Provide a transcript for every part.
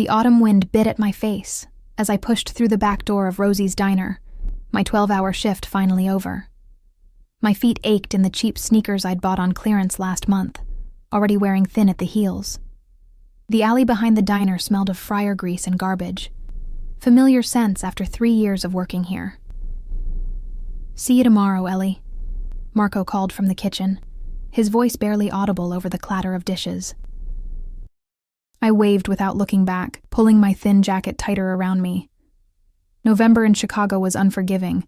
The autumn wind bit at my face as I pushed through the back door of Rosie's diner, my 12-hour shift finally over. My feet ached in the cheap sneakers I'd bought on clearance last month, already wearing thin at the heels. The alley behind the diner smelled of fryer grease and garbage. Familiar scents after 3 years of working here. "See you tomorrow, Ellie," Marco called from the kitchen, his voice barely audible over the clatter of dishes. I waved without looking back, pulling my thin jacket tighter around me. November in Chicago was unforgiving,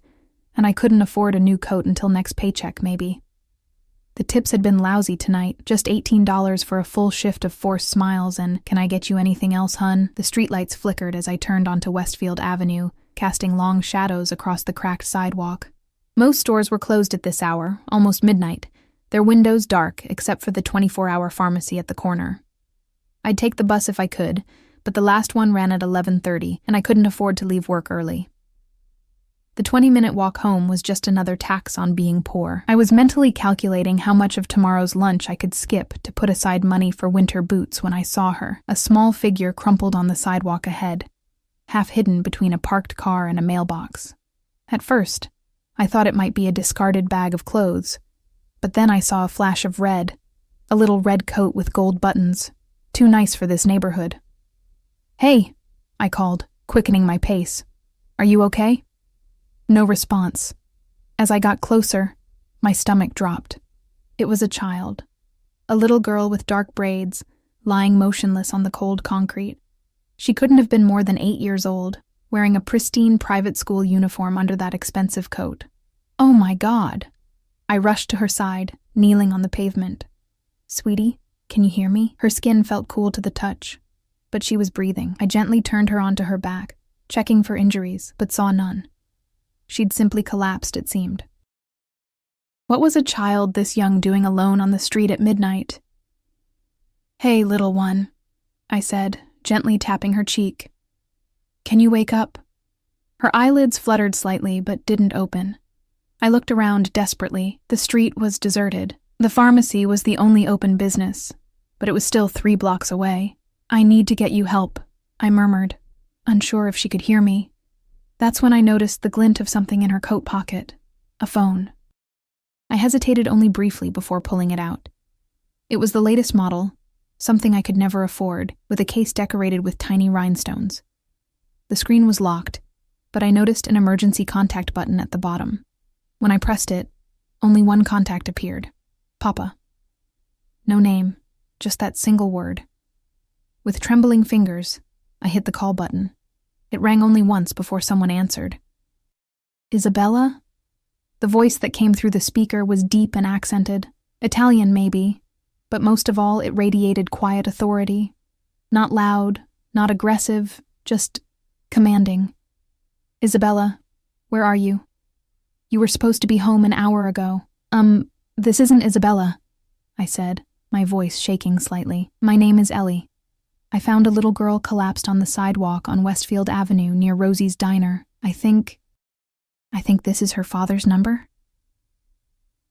and I couldn't afford a new coat until next paycheck, maybe. The tips had been lousy tonight, just $18 for a full shift of forced smiles and "Can I get you anything else, hun?" The streetlights flickered as I turned onto Westfield Avenue, casting long shadows across the cracked sidewalk. Most stores were closed at this hour, almost midnight, their windows dark except for the 24-hour pharmacy at the corner. I'd take the bus if I could, but the last one ran at 11:30, and I couldn't afford to leave work early. The 20-minute walk home was just another tax on being poor. I was mentally calculating how much of tomorrow's lunch I could skip to put aside money for winter boots when I saw her, a small figure crumpled on the sidewalk ahead, half hidden between a parked car and a mailbox. At first, I thought it might be a discarded bag of clothes, but then I saw a flash of red, a little red coat with gold buttons, too nice for this neighborhood. "Hey," I called, quickening my pace. "Are you okay?" No response. As I got closer, my stomach dropped. It was a child, a little girl with dark braids, lying motionless on the cold concrete. She couldn't have been more than 8 years old, wearing a pristine private school uniform under that expensive coat. "Oh my God!" I rushed to her side, kneeling on the pavement. "Sweetie, can you hear me?" Her skin felt cool to the touch, but she was breathing. I gently turned her onto her back, checking for injuries, but saw none. She'd simply collapsed, it seemed. What was a child this young doing alone on the street at midnight? "Hey, little one," I said, gently tapping her cheek. "Can you wake up?" Her eyelids fluttered slightly, but didn't open. I looked around desperately. The street was deserted. The pharmacy was the only open business, but it was still 3 blocks away. "I need to get you help," I murmured, unsure if she could hear me. That's when I noticed the glint of something in her coat pocket, a phone. I hesitated only briefly before pulling it out. It was the latest model, something I could never afford, with a case decorated with tiny rhinestones. The screen was locked, but I noticed an emergency contact button at the bottom. When I pressed it, only one contact appeared: Papa. No name, just that single word. With trembling fingers, I hit the call button. It rang only once before someone answered. "Isabella?" The voice that came through the speaker was deep and accented. Italian, maybe, but most of all, it radiated quiet authority. Not loud, not aggressive, just commanding. "Isabella, where are you? You were supposed to be home an hour ago." This isn't Isabella," I said, my voice shaking slightly. "My name is Ellie. I found a little girl collapsed on the sidewalk on Westfield Avenue near Rosie's diner. I think this is her father's number?"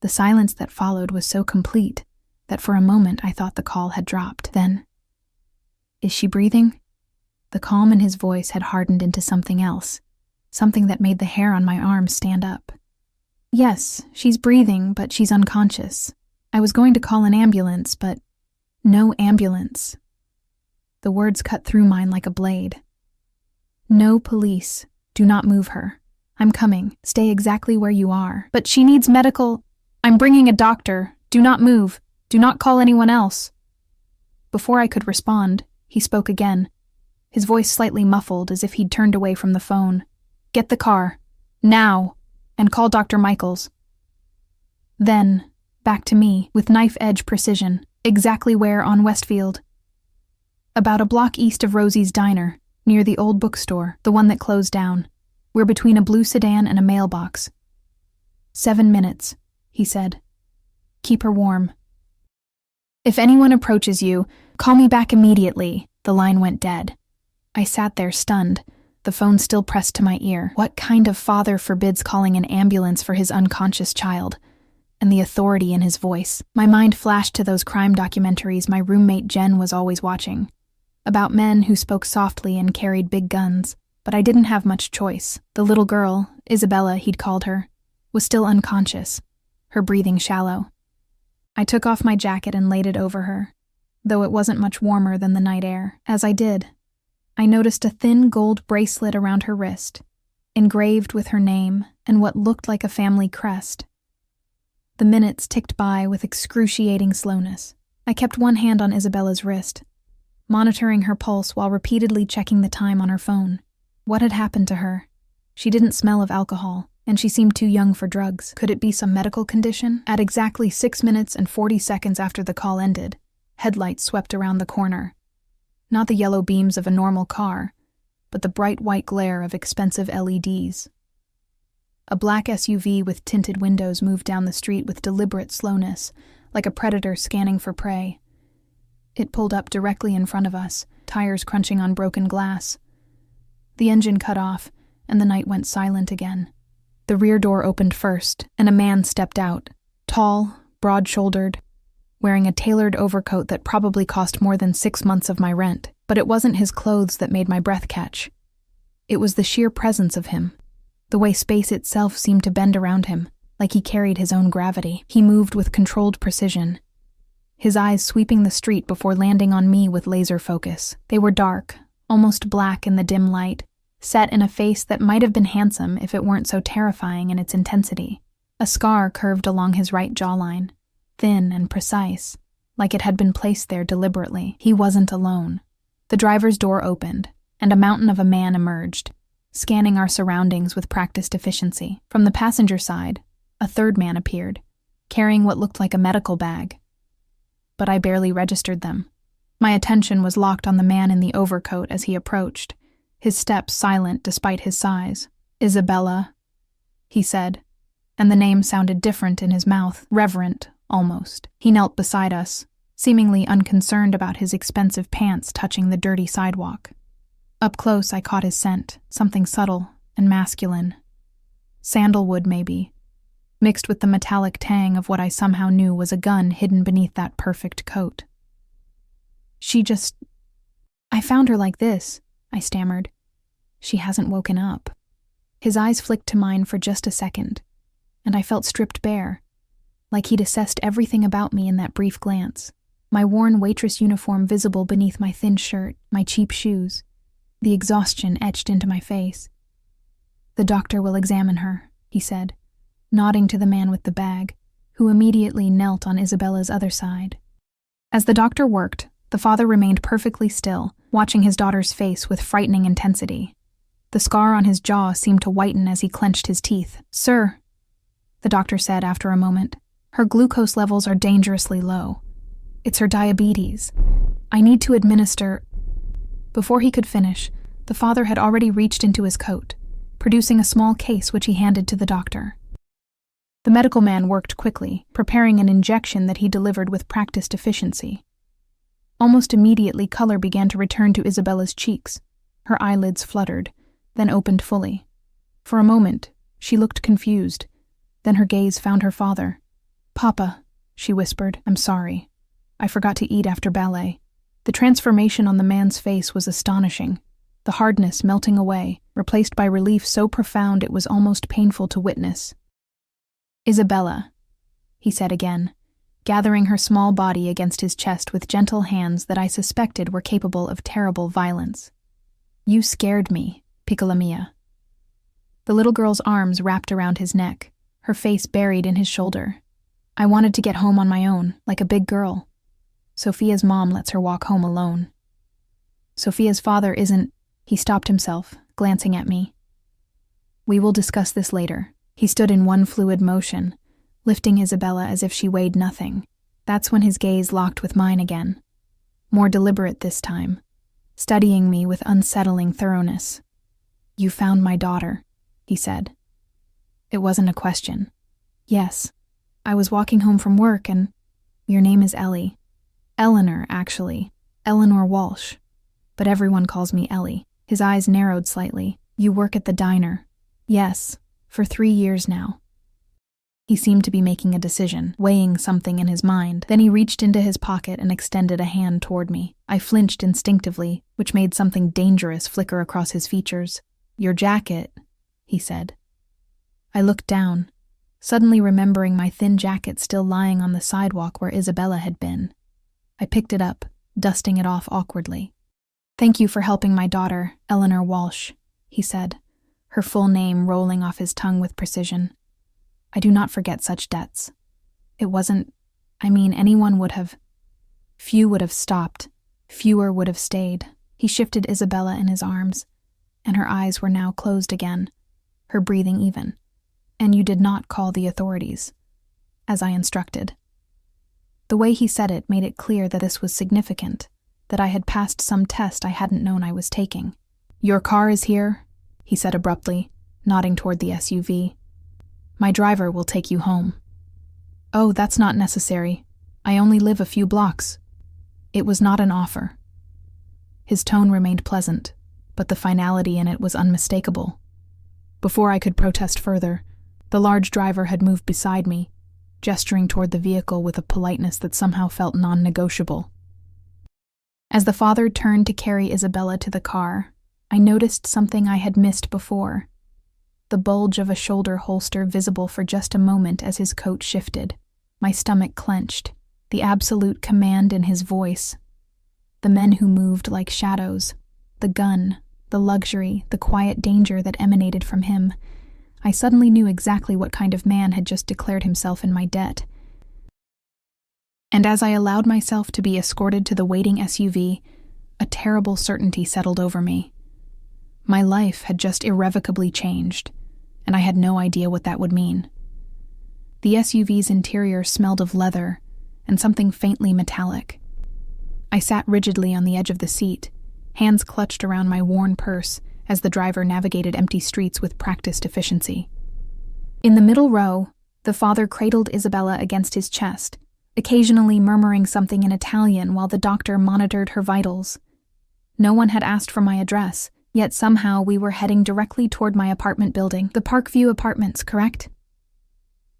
The silence that followed was so complete that for a moment I thought the call had dropped. Then, "Is she breathing?" The calm in his voice had hardened into something else, something that made the hair on my arms stand up. "Yes, she's breathing, but she's unconscious. I was going to call an ambulance, but no ambulance." The words cut through mine like a blade. "No police. Do not move her. I'm coming. Stay exactly where you are." "But she needs medical—" "I'm bringing a doctor. Do not move. Do not call anyone else." Before I could respond, he spoke again, his voice slightly muffled as if he'd turned away from the phone. "Get the car. Now. And call Dr. Michaels." Then, back to me, with knife-edge precision, exactly where on Westfield. About a block east of Rosie's diner, near the old bookstore, the one that closed down. We're between a blue sedan and a mailbox. 7 minutes, he said. "Keep her warm. If anyone approaches you, call me back immediately." The line went dead. I sat there stunned, the phone still pressed to my ear. What kind of father forbids calling an ambulance for his unconscious child? And the authority in his voice. My mind flashed to those crime documentaries my roommate Jen was always watching. about men who spoke softly and carried big guns. But I didn't have much choice. The little girl, Isabella he'd called her, was still unconscious, her breathing shallow. I took off my jacket and laid it over her, though it wasn't much warmer than the night air. As I did, I noticed a thin gold bracelet around her wrist, engraved with her name and what looked like a family crest. The minutes ticked by with excruciating slowness. I kept one hand on Isabella's wrist, monitoring her pulse while repeatedly checking the time on her phone. What had happened to her? She didn't smell of alcohol, and she seemed too young for drugs. Could it be some medical condition? At exactly 6 minutes and 40 seconds after the call ended, headlights swept around the corner. Not the yellow beams of a normal car, but the bright white glare of expensive LEDs. A black SUV with tinted windows moved down the street with deliberate slowness, like a predator scanning for prey. It pulled up directly in front of us, tires crunching on broken glass. The engine cut off, and the night went silent again. The rear door opened first, and a man stepped out, tall, broad-shouldered, wearing a tailored overcoat that probably cost more than 6 months of my rent. But it wasn't his clothes that made my breath catch. It was the sheer presence of him, the way space itself seemed to bend around him, like he carried his own gravity. He moved with controlled precision, his eyes sweeping the street before landing on me with laser focus. They were dark, almost black in the dim light, set in a face that might have been handsome if it weren't so terrifying in its intensity. A scar curved along his right jawline, thin and precise, like it had been placed there deliberately. He wasn't alone. The driver's door opened, and a mountain of a man emerged, scanning our surroundings with practiced efficiency. From the passenger side, a third man appeared, carrying what looked like a medical bag. But I barely registered them. My attention was locked on the man in the overcoat as he approached, his steps silent despite his size. "Isabella," he said, and the name sounded different in his mouth, reverent, almost. He knelt beside us, seemingly unconcerned about his expensive pants touching the dirty sidewalk. Up close, I caught his scent, something subtle and masculine. Sandalwood, maybe, mixed with the metallic tang of what I somehow knew was a gun hidden beneath that perfect coat. I found her like this," I stammered. "She hasn't woken up." His eyes flicked to mine for just a second, and I felt stripped bare, like he'd assessed everything about me in that brief glance. My worn waitress uniform visible beneath my thin shirt, my cheap shoes, the exhaustion etched into my face. "The doctor will examine her," he said, nodding to the man with the bag, who immediately knelt on Isabella's other side. As the doctor worked, the father remained perfectly still, watching his daughter's face with frightening intensity. The scar on his jaw seemed to whiten as he clenched his teeth. "Sir," the doctor said after a moment, "her glucose levels are dangerously low. It's her diabetes. I need to administer—" Before he could finish, the father had already reached into his coat, producing a small case which he handed to the doctor. The medical man worked quickly, preparing an injection that he delivered with practiced efficiency. Almost immediately, color began to return to Isabella's cheeks. Her eyelids fluttered, then opened fully. For a moment, she looked confused. Then her gaze found her father. "Papa," she whispered, "I'm sorry. I forgot to eat after ballet." The transformation on the man's face was astonishing, the hardness melting away, replaced by relief so profound it was almost painful to witness. "Isabella," he said again, gathering her small body against his chest with gentle hands that I suspected were capable of terrible violence. "You scared me, piccola mia." The little girl's arms wrapped around his neck, her face buried in his shoulder. "I wanted to get home on my own, like a big girl. Sophia's mom lets her walk home alone. Sophia's father isn't—" He stopped himself, glancing at me. "We will discuss this later." He stood in one fluid motion, lifting Isabella as if she weighed nothing. That's when his gaze locked with mine again, more deliberate this time, studying me with unsettling thoroughness. "You found my daughter," he said. It wasn't a question. "Yes. I was walking home from work and—" "Your name is Ellie." "Eleanor, actually. Eleanor Walsh. But everyone calls me Ellie." His eyes narrowed slightly. "You work at the diner." "Yes, for 3 years now." He seemed to be making a decision, weighing something in his mind. Then he reached into his pocket and extended a hand toward me. I flinched instinctively, which made something dangerous flicker across his features. "Your jacket," he said. I looked down, suddenly remembering my thin jacket still lying on the sidewalk where Isabella had been. I picked it up, dusting it off awkwardly. "Thank you for helping my daughter, Eleanor Walsh," he said, her full name rolling off his tongue with precision. "I do not forget such debts. It wasn't, anyone would have. Few would have stopped. Fewer would have stayed." He shifted Isabella in his arms, and her eyes were now closed again, her breathing even. "And you did not call the authorities, as I instructed." The way he said it made it clear that this was significant, that I had passed some test I hadn't known I was taking. "Your car is here," he said abruptly, nodding toward the SUV. "My driver will take you home." "Oh, that's not necessary. I only live a few blocks." It was not an offer. His tone remained pleasant, but the finality in it was unmistakable. Before I could protest further, the large driver had moved beside me, gesturing toward the vehicle with a politeness that somehow felt non-negotiable. As the father turned to carry Isabella to the car, I noticed something I had missed before. The bulge of a shoulder holster visible for just a moment as his coat shifted. My stomach clenched, the absolute command in his voice. The men who moved like shadows, the gun, the luxury, the quiet danger that emanated from him. I suddenly knew exactly what kind of man had just declared himself in my debt. And as I allowed myself to be escorted to the waiting SUV, a terrible certainty settled over me. My life had just irrevocably changed, and I had no idea what that would mean. The SUV's interior smelled of leather and something faintly metallic. I sat rigidly on the edge of the seat, hands clutched around my worn purse as the driver navigated empty streets with practiced efficiency. In the middle row, the father cradled Isabella against his chest, occasionally murmuring something in Italian while the doctor monitored her vitals. No one had asked for my address, yet somehow we were heading directly toward my apartment building, the Parkview Apartments, correct?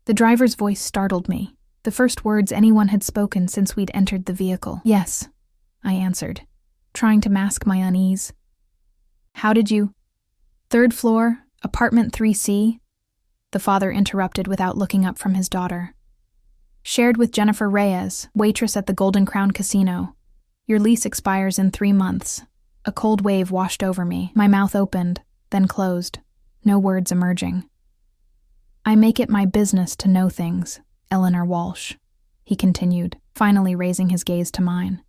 The driver's voice startled me, the first words anyone had spoken since we'd entered the vehicle. "Yes," I answered, trying to mask my unease. "How did you—" "Third floor, apartment 3C, the father interrupted without looking up from his daughter. "Shared with Jennifer Reyes, waitress at the Golden Crown Casino. Your lease expires in 3 months. A cold wave washed over me. My mouth opened, then closed, no words emerging. "I make it my business to know things, Eleanor Walsh," he continued, finally raising his gaze to mine.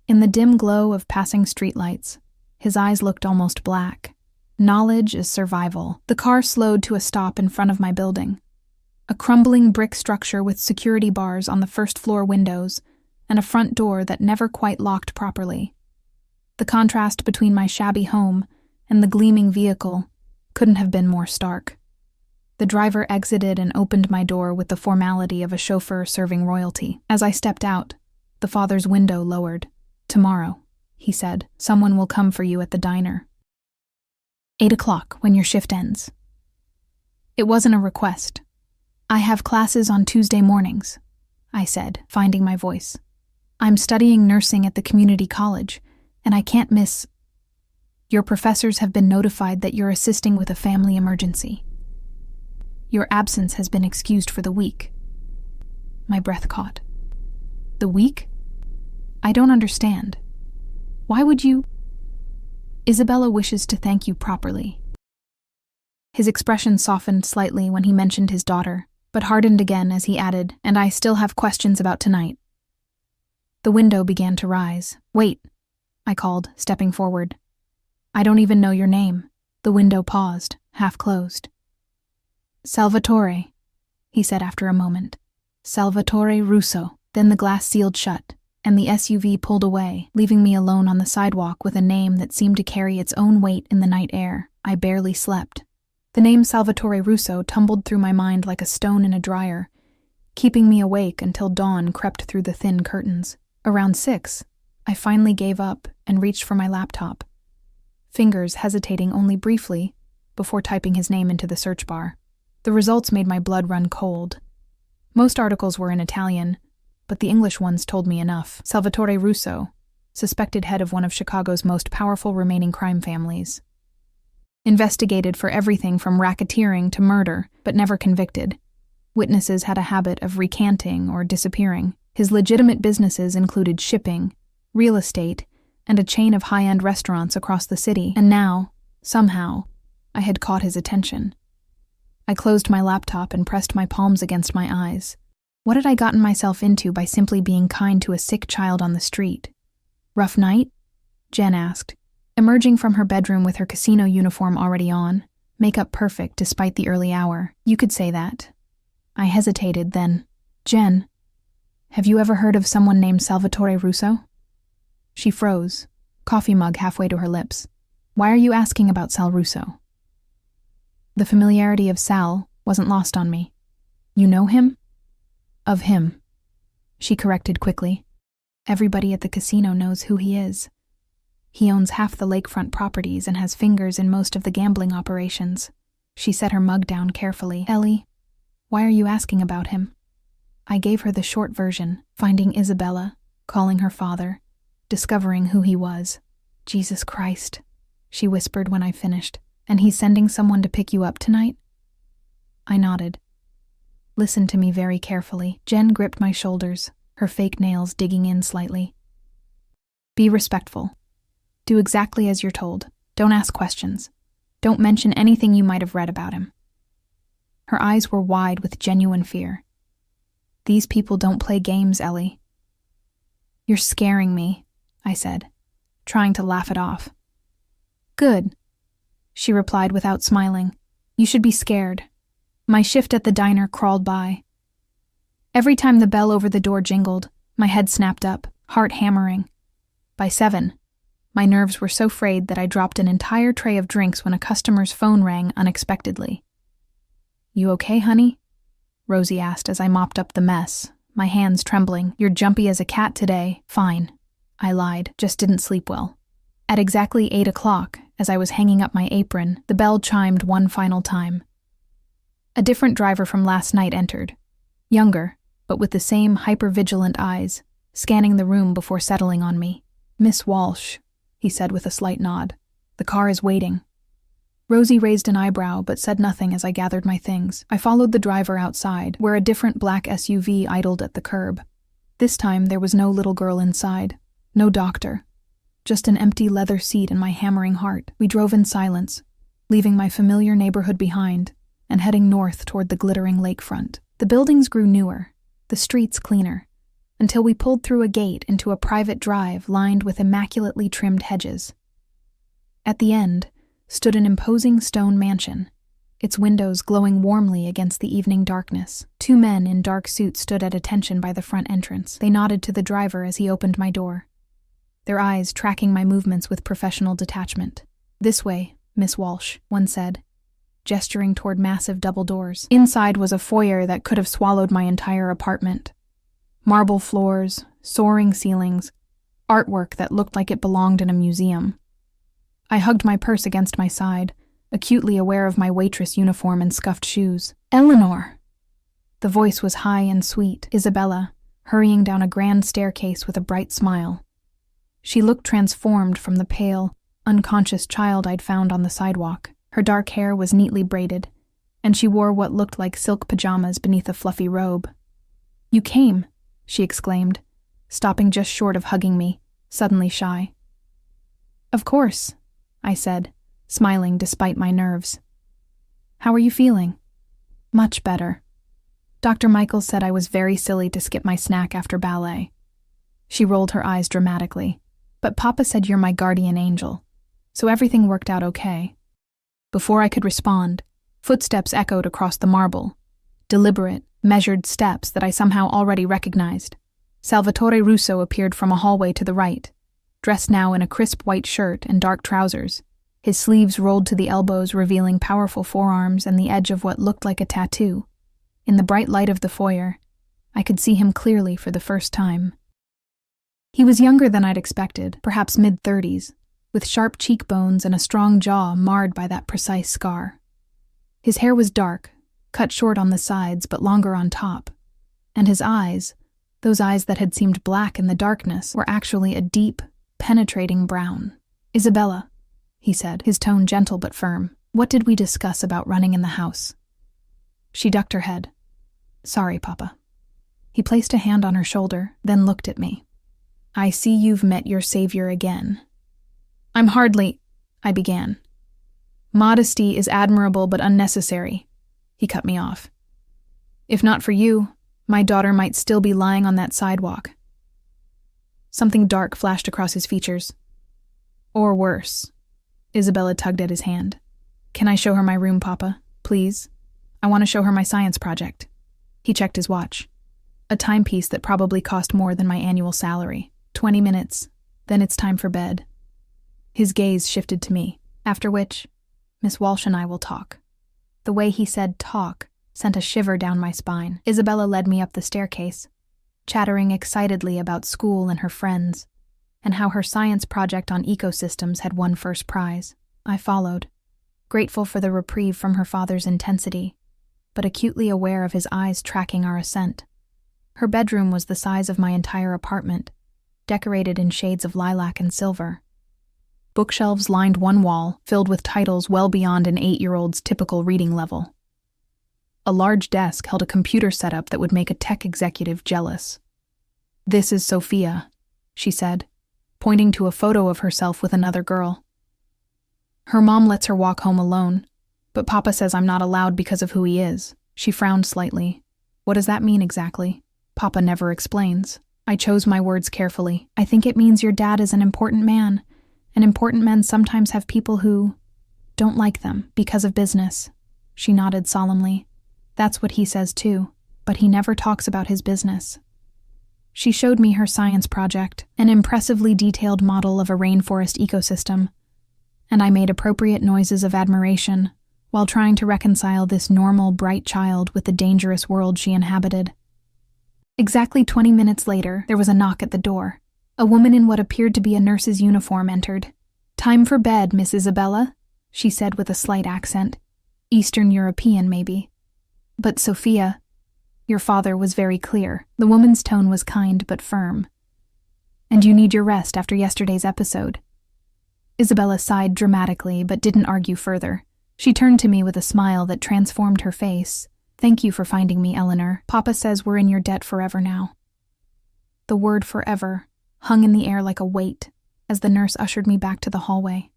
In the dim glow of passing streetlights, his eyes looked almost black. Knowledge is survival. The car slowed to a stop in front of my building. A crumbling brick structure with security bars on the first-floor windows and a front door that never quite locked properly. The contrast between my shabby home and the gleaming vehicle couldn't have been more stark. The driver exited and opened my door with the formality of a chauffeur serving royalty. As I stepped out, the father's window lowered. "Tomorrow," he said, "someone will come for you at the diner. 8 o'clock when your shift ends." It wasn't a request. "I have classes on Tuesday mornings," I said, finding my voice. "I'm studying nursing at the community college, and I can't miss. Your professors have been notified that you're assisting with a family emergency. Your absence has been excused for the week." My breath caught. "The week? I don't understand. Why would you—" "Isabella wishes to thank you properly." His expression softened slightly when he mentioned his daughter, but hardened again as he added, "And I still have questions about tonight." The window began to rise. "Wait," I called, stepping forward. "I don't even know your name." The window paused, half closed. "Salvatore," he said after a moment. "Salvatore Russo." Then the glass sealed shut, and the SUV pulled away, leaving me alone on the sidewalk with a name that seemed to carry its own weight in the night air. I barely slept. The name Salvatore Russo tumbled through my mind like a stone in a dryer, keeping me awake until dawn crept through the thin curtains. Around 6, I finally gave up and reached for my laptop, fingers hesitating only briefly before typing his name into the search bar. The results made my blood run cold. Most articles were in Italian, but the English ones told me enough. Salvatore Russo, suspected head of one of Chicago's most powerful remaining crime families. Investigated for everything from racketeering to murder, but never convicted. Witnesses had a habit of recanting or disappearing. His legitimate businesses included shipping, real estate, and a chain of high-end restaurants across the city. And now, somehow, I had caught his attention. I closed my laptop and pressed my palms against my eyes. What had I gotten myself into by simply being kind to a sick child on the street? Rough night? Jen asked, emerging from her bedroom with her casino uniform already on, makeup perfect despite the early hour. You could say that. I hesitated then. Jen, have you ever heard of someone named Salvatore Russo? She froze, coffee mug halfway to her lips. Why are you asking about Sal Russo? The familiarity of Sal wasn't lost on me. You know him? Of him, she corrected quickly. Everybody at the casino knows who he is. He owns half the lakefront properties and has fingers in most of the gambling operations. She set her mug down carefully. Ellie, why are you asking about him? I gave her the short version, finding Isabella, calling her father, discovering who he was. Jesus Christ, she whispered when I finished. And he's sending someone to pick you up tonight? I nodded. Listen to me very carefully. Jen gripped my shoulders, her fake nails digging in slightly. Be respectful. Do exactly as you're told. Don't ask questions. Don't mention anything you might have read about him. Her eyes were wide with genuine fear. These people don't play games, Ellie. You're scaring me, I said, trying to laugh it off. Good, she replied without smiling. You should be scared. My shift at the diner crawled by. Every time the bell over the door jingled, my head snapped up, heart hammering. By 7, my nerves were so frayed that I dropped an entire tray of drinks when a customer's phone rang unexpectedly. You okay, honey? Rosie asked as I mopped up the mess, my hands trembling. You're jumpy as a cat today. Fine, I lied, just didn't sleep well. At exactly 8 o'clock, as I was hanging up my apron, the bell chimed one final time. A different driver from last night entered. Younger, but with the same hyper-vigilant eyes, scanning the room before settling on me. Miss Walsh, he said with a slight nod. The car is waiting. Rosie raised an eyebrow but said nothing as I gathered my things. I followed the driver outside, where a different black SUV idled at the curb. This time there was no little girl inside, no doctor. Just an empty leather seat and my hammering heart. We drove in silence, leaving my familiar neighborhood behind and heading north toward the glittering lakefront. The buildings grew newer, the streets cleaner, until we pulled through a gate into a private drive lined with immaculately trimmed hedges. At the end stood an imposing stone mansion, its windows glowing warmly against the evening darkness. 2 men in dark suits stood at attention by the front entrance. They nodded to the driver as he opened my door, their eyes tracking my movements with professional detachment. This way, Miss Walsh, one said, gesturing toward massive double doors. Inside was a foyer that could have swallowed my entire apartment. Marble floors, soaring ceilings, artwork that looked like it belonged in a museum. I hugged my purse against my side, acutely aware of my waitress uniform and scuffed shoes. Eleanor! The voice was high and sweet. Isabella, hurrying down a grand staircase with a bright smile. She looked transformed from the pale, unconscious child I'd found on the sidewalk. Her dark hair was neatly braided, and she wore what looked like silk pajamas beneath a fluffy robe. You came, she exclaimed, stopping just short of hugging me, suddenly shy. Of course, I said, smiling despite my nerves. How are you feeling? Much better. Dr. Michaels said I was very silly to skip my snack after ballet. She rolled her eyes dramatically. But Papa said you're my guardian angel, so everything worked out okay. Before I could respond, footsteps echoed across the marble, deliberate, measured steps that I somehow already recognized. Salvatore Russo appeared from a hallway to the right, dressed now in a crisp white shirt and dark trousers, his sleeves rolled to the elbows revealing powerful forearms and the edge of what looked like a tattoo. In the bright light of the foyer, I could see him clearly for the first time. He was younger than I'd expected, perhaps mid-30s, with sharp cheekbones and a strong jaw marred by that precise scar. His hair was dark, cut short on the sides but longer on top. And his eyes, those eyes that had seemed black in the darkness, were actually a deep, penetrating brown. "Isabella," he said, his tone gentle but firm, "what did we discuss about running in the house?" She ducked her head. "Sorry, Papa." He placed a hand on her shoulder, then looked at me. "I see you've met your savior again." "I'm hardly," I began. "Modesty is admirable but unnecessary," he cut me off. "If not for you, my daughter might still be lying on that sidewalk." Something dark flashed across his features. "Or worse." Isabella tugged at his hand. "Can I show her my room, Papa? Please? I want to show her my science project." He checked his watch. A timepiece that probably cost more than my annual salary. 20 minutes, then it's time for bed. His gaze shifted to me, after which, "Miss Walsh and I will talk." The way he said talk sent a shiver down my spine. Isabella led me up the staircase, chattering excitedly about school and her friends, and how her science project on ecosystems had won first prize. I followed, grateful for the reprieve from her father's intensity, but acutely aware of his eyes tracking our ascent. Her bedroom was the size of my entire apartment, decorated in shades of lilac and silver. Bookshelves lined one wall, filled with titles well beyond an 8-year-old's typical reading level. A large desk held a computer setup that would make a tech executive jealous. "This is Sophia," she said, pointing to a photo of herself with another girl. "Her mom lets her walk home alone, but Papa says I'm not allowed because of who he is." She frowned slightly. "What does that mean exactly?" "Papa never explains." I chose my words carefully. "I think it means your dad is an important man, and important men sometimes have people who don't like them because of business." She nodded solemnly. "That's what he says too, but he never talks about his business." She showed me her science project, an impressively detailed model of a rainforest ecosystem, and I made appropriate noises of admiration while trying to reconcile this normal, bright child with the dangerous world she inhabited. Exactly 20 minutes later, there was a knock at the door. A woman in what appeared to be a nurse's uniform entered. "Time for bed, Miss Isabella," she said with a slight accent. Eastern European, maybe. "But Sophia," your father was very clear. The woman's tone was kind but firm. "And you need your rest after yesterday's episode." Isabella sighed dramatically but didn't argue further. She turned to me with a smile that transformed her face. "Thank you for finding me, Eleanor. Papa says we're in your debt forever now." The word forever hung in the air like a weight as the nurse ushered me back to the hallway.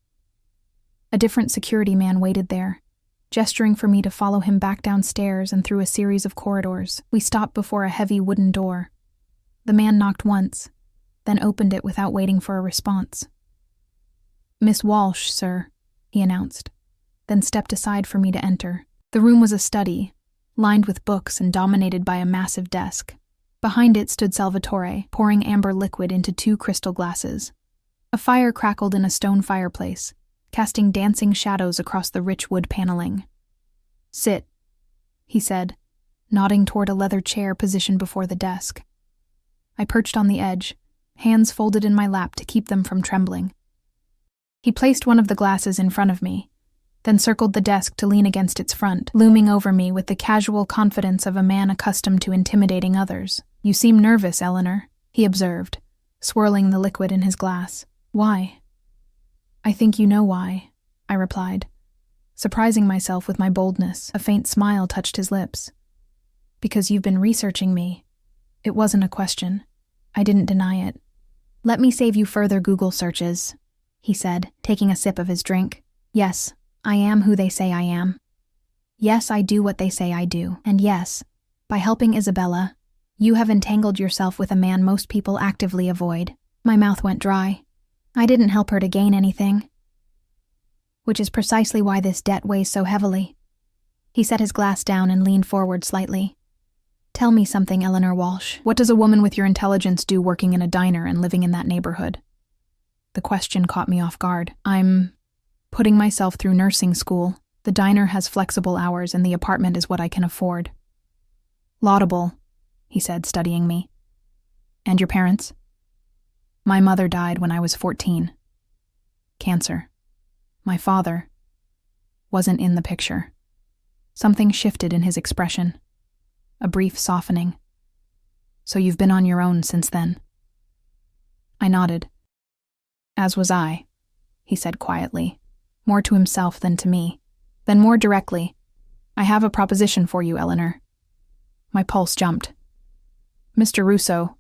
A different security man waited there, gesturing for me to follow him back downstairs and through a series of corridors. We stopped before a heavy wooden door. The man knocked once, then opened it without waiting for a response. "Miss Walsh, sir," he announced, then stepped aside for me to enter. The room was a study, lined with books and dominated by a massive desk. Behind it stood Salvatore, pouring amber liquid into 2 crystal glasses. A fire crackled in a stone fireplace, casting dancing shadows across the rich wood paneling. "Sit," he said, nodding toward a leather chair positioned before the desk. I perched on the edge, hands folded in my lap to keep them from trembling. He placed one of the glasses in front of me, then circled the desk to lean against its front, looming over me with the casual confidence of a man accustomed to intimidating others. "You seem nervous, Eleanor," he observed, swirling the liquid in his glass. "Why?" "I think you know why," I replied, surprising myself with my boldness. A faint smile touched his lips. "Because you've been researching me." It wasn't a question. I didn't deny it. "Let me save you further Google searches," he said, taking a sip of his drink. "Yes, I am who they say I am. Yes, I do what they say I do. And yes, by helping Isabella, you have entangled yourself with a man most people actively avoid." My mouth went dry. I didn't help her to gain anything. "Which is precisely why this debt weighs so heavily." He set his glass down and leaned forward slightly. "Tell me something, Eleanor Walsh. What does a woman with your intelligence do working in a diner and living in that neighborhood?" The question caught me off guard. "I'm putting myself through nursing school. The diner has flexible hours and the apartment is what I can afford." "Laudable," he said, studying me. "And your parents?" "My mother died when I was 14. Cancer. My father wasn't in the picture." Something shifted in his expression. A brief softening. So you've been on your own since then? I nodded. As was I, he said quietly, more to himself than to me. Then more directly, I have a proposition for you, Eleanor. My pulse jumped. Mr. Russo,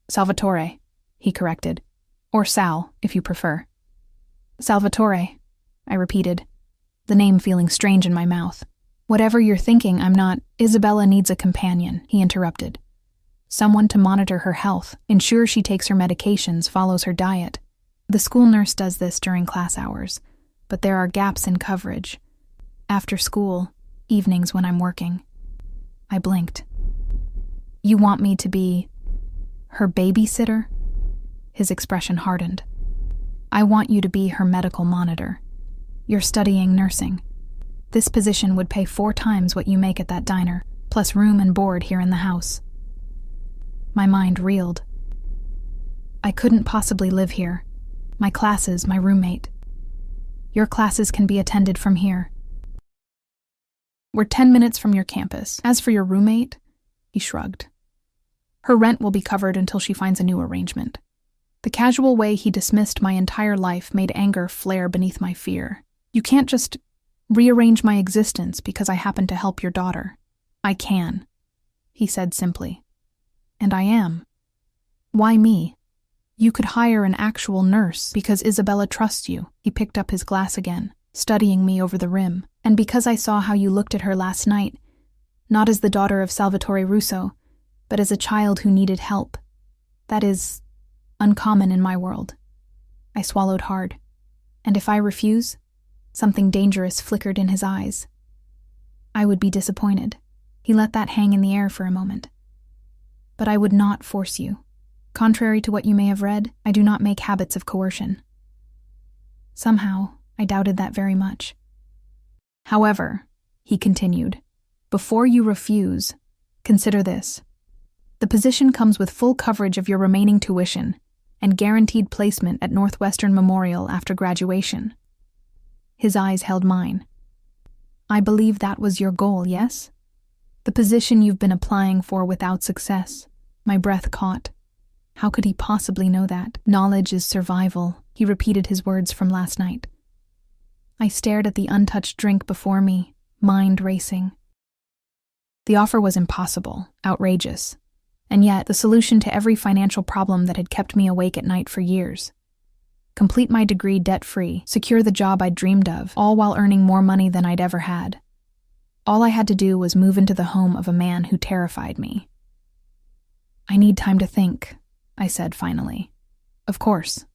Salvatore, he corrected. Or Sal, if you prefer. Salvatore, I repeated, the name feeling strange in my mouth. Whatever you're thinking, I'm not. Isabella needs a companion, he interrupted. Someone to monitor her health, ensure she takes her medications, follows her diet. The school nurse does this during class hours, but there are gaps in coverage. After school, evenings when I'm working. I blinked. You want me to be her babysitter? His expression hardened. I want you to be her medical monitor. You're studying nursing. This position would pay 4 times what you make at that diner, plus room and board here in the house. My mind reeled. I couldn't possibly live here. My classes, my roommate. Your classes can be attended from here. We're 10 minutes from your campus. As for your roommate, he shrugged. Her rent will be covered until she finds a new arrangement. The casual way he dismissed my entire life made anger flare beneath my fear. You can't just rearrange my existence because I happen to help your daughter. I can, he said simply. And I am. Why me? You could hire an actual nurse because Isabella trusts you. He picked up his glass again, studying me over the rim. And because I saw how you looked at her last night, not as the daughter of Salvatore Russo, but as a child who needed help. That is uncommon in my world. I swallowed hard. And if I refuse, something dangerous flickered in his eyes. I would be disappointed. He let that hang in the air for a moment. But I would not force you. Contrary to what you may have read, I do not make habits of coercion. Somehow, I doubted that very much. However, he continued, before you refuse, consider this. The position comes with full coverage of your remaining tuition and guaranteed placement at Northwestern Memorial after graduation. His eyes held mine. I believe that was your goal, yes? The position you've been applying for without success. My breath caught. How could he possibly know that? Knowledge is survival, he repeated his words from last night. I stared at the untouched drink before me, mind racing. The offer was impossible, outrageous, and yet the solution to every financial problem that had kept me awake at night for years. Complete my degree debt-free, secure the job I'd dreamed of, all while earning more money than I'd ever had. All I had to do was move into the home of a man who terrified me. I need time to think, I said finally. Of course.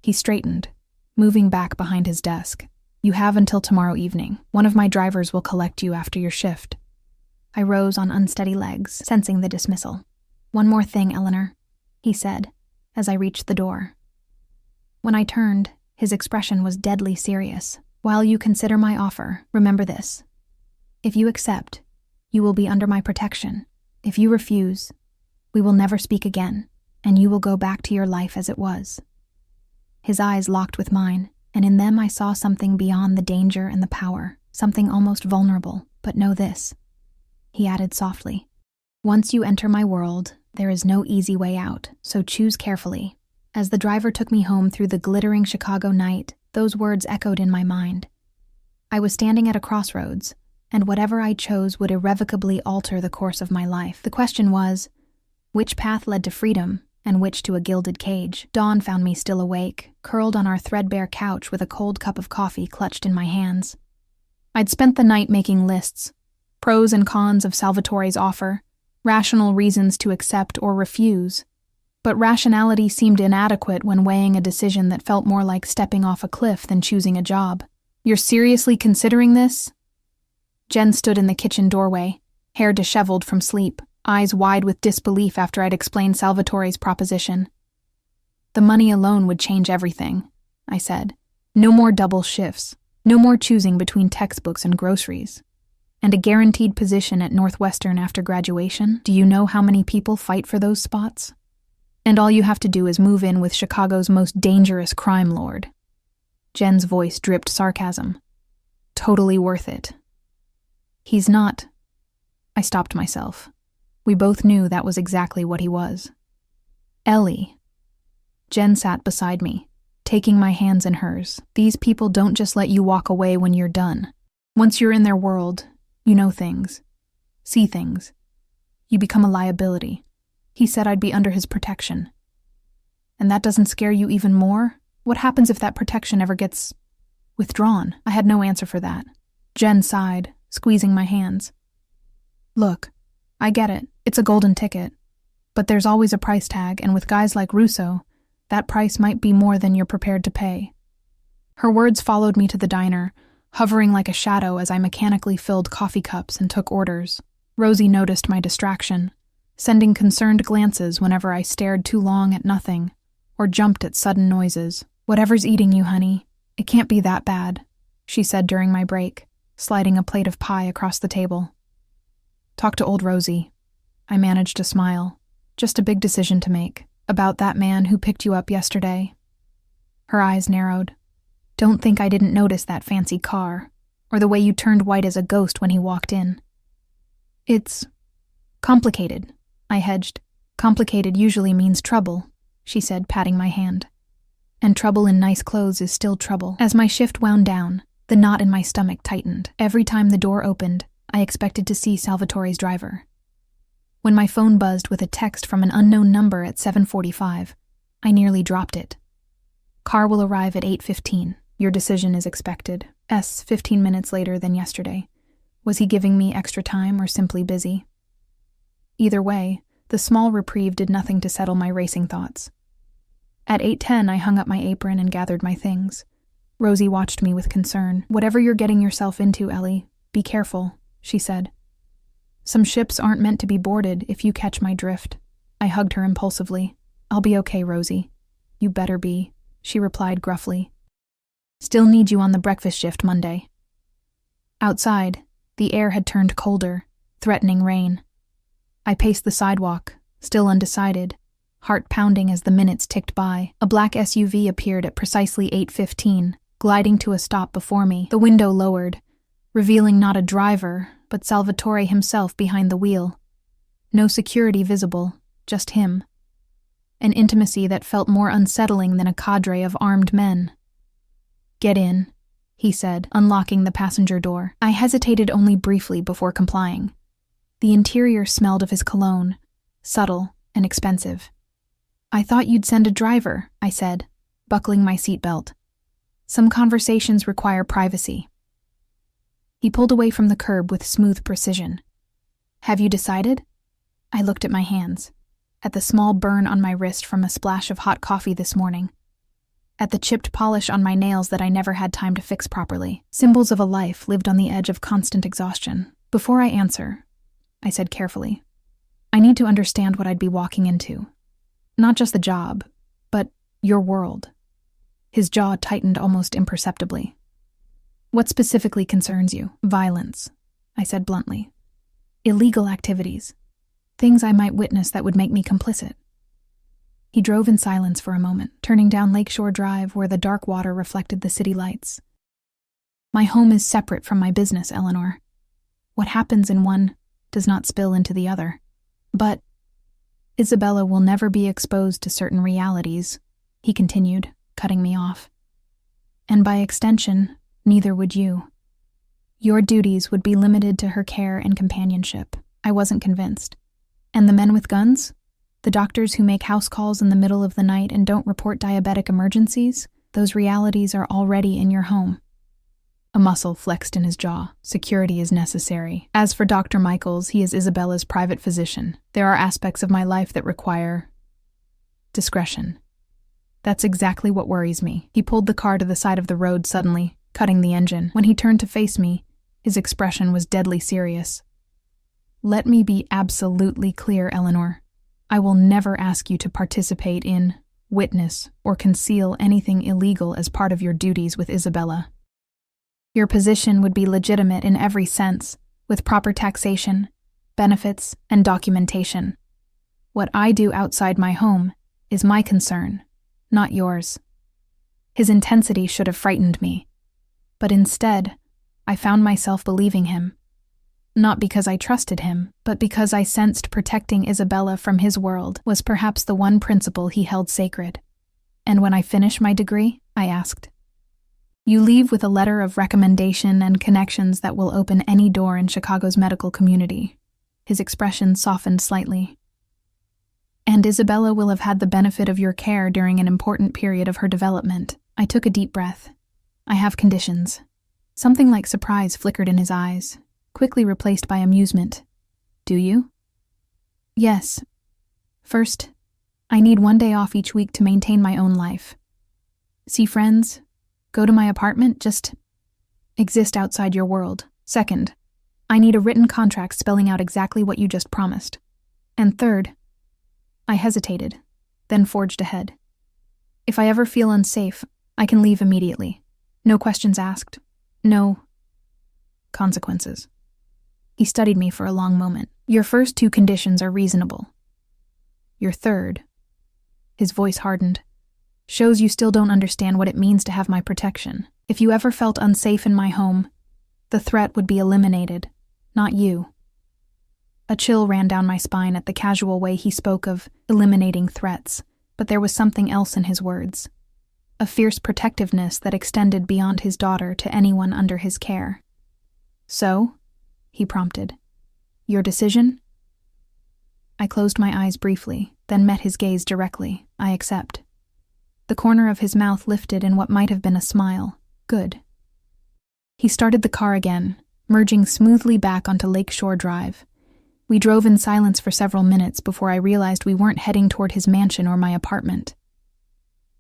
He straightened, moving back behind his desk. You have until tomorrow evening. One of my drivers will collect you after your shift. I rose on unsteady legs, sensing the dismissal. One more thing, Eleanor, he said, as I reached the door. When I turned, his expression was deadly serious. While you consider my offer, remember this. If you accept, you will be under my protection. If you refuse, we will never speak again, and you will go back to your life as it was. His eyes locked with mine, and in them I saw something beyond the danger and the power, something almost vulnerable. But know this, he added softly. Once you enter my world, there is no easy way out, so choose carefully. As the driver took me home through the glittering Chicago night, those words echoed in my mind. I was standing at a crossroads, and whatever I chose would irrevocably alter the course of my life. The question was, which path led to freedom, and which to a gilded cage? Dawn found me still awake, curled on our threadbare couch with a cold cup of coffee clutched in my hands. I'd spent the night making lists, pros and cons of Salvatore's offer, rational reasons to accept or refuse. But rationality seemed inadequate when weighing a decision that felt more like stepping off a cliff than choosing a job. You're seriously considering this? Jen stood in the kitchen doorway, hair disheveled from sleep, eyes wide with disbelief after I'd explained Salvatore's proposition. The money alone would change everything, I said. No more double shifts, no more choosing between textbooks and groceries. And a guaranteed position at Northwestern after graduation? Do you know how many people fight for those spots? And all you have to do is move in with Chicago's most dangerous crime lord. Jen's voice dripped sarcasm. Totally worth it. He's not. I stopped myself. We both knew that was exactly what he was. Ellie. Jen sat beside me, taking my hands in hers. These people don't just let you walk away when you're done. Once you're in their world, you know things, see things. You become a liability. He said I'd be under his protection. And that doesn't scare you even more? What happens if that protection ever gets withdrawn? I had no answer for that. Jen sighed, squeezing my hands. Look, I get it. It's a golden ticket. But there's always a price tag, and with guys like Russo, that price might be more than you're prepared to pay. Her words followed me to the diner, hovering like a shadow as I mechanically filled coffee cups and took orders. Rosie noticed my distraction, sending concerned glances whenever I stared too long at nothing or jumped at sudden noises. "Whatever's eating you, honey, it can't be that bad," she said during my break, sliding a plate of pie across the table. "Talk to old Rosie." I managed to smile. "Just a big decision to make. About that man who picked you up yesterday." Her eyes narrowed. "Don't think I didn't notice that fancy car, or the way you turned white as a ghost when he walked in." "It's complicated," I hedged. "Complicated usually means trouble," she said, patting my hand. "And trouble in nice clothes is still trouble." As my shift wound down, the knot in my stomach tightened. Every time the door opened, I expected to see Salvatore's driver. When my phone buzzed with a text from an unknown number at 7:45, I nearly dropped it. "Car will arrive at 8:15. Your decision is expected." 15 minutes later than yesterday. Was he giving me extra time or simply busy? Either way, the small reprieve did nothing to settle my racing thoughts. At 8:10, I hung up my apron and gathered my things. Rosie watched me with concern. "Whatever you're getting yourself into, Ellie, be careful," she said. "Some ships aren't meant to be boarded, if you catch my drift." I hugged her impulsively. "I'll be okay, Rosie." "You better be," she replied gruffly. "Still need you on the breakfast shift Monday." Outside, the air had turned colder, threatening rain. I paced the sidewalk, still undecided, heart pounding as the minutes ticked by. A black SUV appeared at precisely 8:15, gliding to a stop before me. The window lowered, revealing not a driver, but Salvatore himself behind the wheel. No security visible, just him. An intimacy that felt more unsettling than a cadre of armed men. "Get in," he said, unlocking the passenger door. I hesitated only briefly before complying. The interior smelled of his cologne, subtle and expensive. "I thought you'd send a driver," I said, buckling my seatbelt. "Some conversations require privacy." He pulled away from the curb with smooth precision. "Have you decided?" I looked at my hands, at the small burn on my wrist from a splash of hot coffee this morning, at the chipped polish on my nails that I never had time to fix properly. Symbols of a life lived on the edge of constant exhaustion. "Before I answer," I said carefully, "I need to understand what I'd be walking into. Not just the job, but your world." His jaw tightened almost imperceptibly. "What specifically concerns you?" "Violence," I said bluntly. "Illegal activities. Things I might witness that would make me complicit." He drove in silence for a moment, turning down Lakeshore Drive where the dark water reflected the city lights. "My home is separate from my business, Eleanor. What happens in one does not spill into the other. But Isabella will never be exposed to certain realities," he continued, cutting me off. "And by extension, neither would you. Your duties would be limited to her care and companionship." I wasn't convinced. "And the men with guns? The doctors who make house calls in the middle of the night and don't report diabetic emergencies? Those realities are already in your home." A muscle flexed in his jaw. "Security is necessary. As for Dr. Michaels, he is Isabella's private physician. There are aspects of my life that require discretion." "That's exactly what worries me." He pulled the car to the side of the road suddenly, cutting the engine. When he turned to face me, his expression was deadly serious. "Let me be absolutely clear, Eleanor. I will never ask you to participate in, witness, or conceal anything illegal as part of your duties with Isabella. Your position would be legitimate in every sense, with proper taxation, benefits, and documentation. What I do outside my home is my concern, not yours." His intensity should have frightened me, but instead, I found myself believing him. Not because I trusted him, but because I sensed protecting Isabella from his world was perhaps the one principle he held sacred. "And when I finish my degree?" I asked. "You leave with a letter of recommendation and connections that will open any door in Chicago's medical community." His expression softened slightly. "And Isabella will have had the benefit of your care during an important period of her development." I took a deep breath. "I have conditions." Something like surprise flickered in his eyes, quickly replaced by amusement. "Do you?" "Yes. First, I need 1 day off each week to maintain my own life. See friends, go to my apartment, just exist outside your world. Second, I need a written contract spelling out exactly what you just promised. And third," I hesitated, then forged ahead, "if I ever feel unsafe, I can leave immediately. No questions asked. No consequences." He studied me for a long moment. "Your first 2 conditions are reasonable. Your third," his voice hardened, "shows you still don't understand what it means to have my protection. If you ever felt unsafe in my home, the threat would be eliminated, not you." A chill ran down my spine at the casual way he spoke of eliminating threats, but there was something else in his words. A fierce protectiveness that extended beyond his daughter to anyone under his care. "So?" he prompted. "Your decision?" I closed my eyes briefly, then met his gaze directly. "I accept." The corner of his mouth lifted in what might have been a smile. "Good." He started the car again, merging smoothly back onto Lakeshore Drive. We drove in silence for several minutes before I realized we weren't heading toward his mansion or my apartment.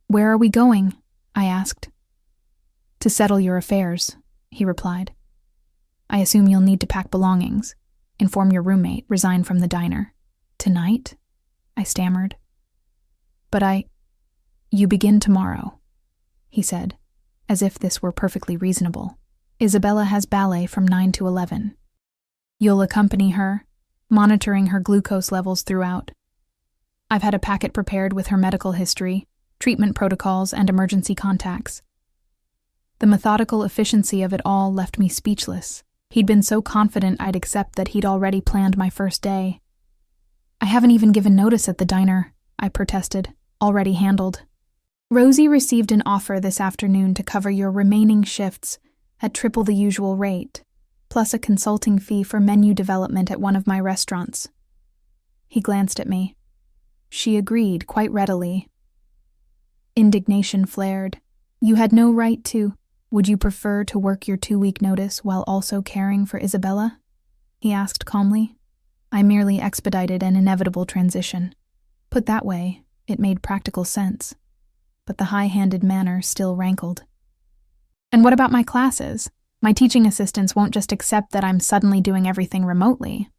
"Where are we going?" I asked. "To settle your affairs," he replied. "I assume you'll need to pack belongings, inform your roommate, resign from the diner." "Tonight?" I stammered. "But you begin tomorrow," he said, as if this were perfectly reasonable. "Isabella has ballet from 9 to 11. You'll accompany her, monitoring her glucose levels throughout. I've had a packet prepared with her medical history, treatment protocols, and emergency contacts." The methodical efficiency of it all left me speechless. He'd been so confident I'd accept that he'd already planned my first day. "I haven't even given notice at the diner," I protested. "Already handled." "Rosie received an offer this afternoon to cover your remaining shifts at triple the usual rate, plus a consulting fee for menu development at one of my restaurants." He glanced at me. She agreed quite readily. Indignation flared. "You had no right to. Would you prefer to work your 2-week notice while also caring for Isabella?" he asked calmly. I merely expedited an inevitable transition. Put that way, it made practical sense. But the high-handed manner still rankled. "And what about my classes? My teaching assistants won't just accept that I'm suddenly doing everything remotely.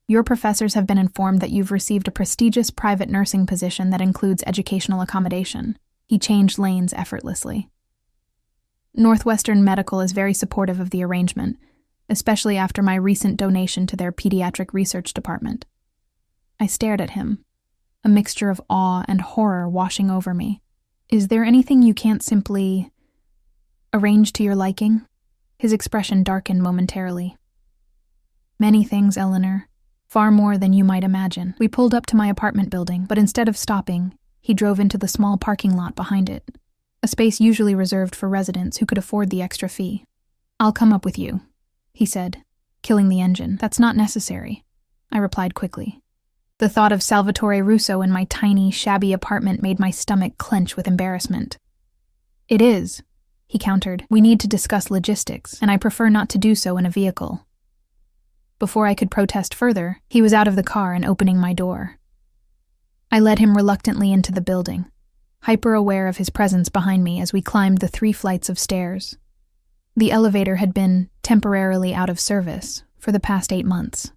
Your professors have been informed that you've received a prestigious private nursing position that includes educational accommodation." He changed lanes effortlessly. "Northwestern Medical is very supportive of the arrangement, especially after my recent donation to their pediatric research department." I stared at him, a mixture of awe and horror washing over me. "Is there anything you can't simply arrange to your liking?" His expression darkened momentarily. "Many things, Eleanor. Far more than you might imagine." We pulled up to my apartment building, but instead of stopping, he drove into the small parking lot behind it, a space usually reserved for residents who could afford the extra fee. "I'll come up with you," he said, killing the engine. "That's not necessary," I replied quickly. The thought of Salvatore Russo in my tiny, shabby apartment made my stomach clench with embarrassment. "It is," he countered. "We need to discuss logistics, and I prefer not to do so in a vehicle." Before I could protest further, he was out of the car and opening my door. I led him reluctantly into the building, hyper-aware of his presence behind me as we climbed the 3 flights of stairs. The elevator had been temporarily out of service for the past 8 months.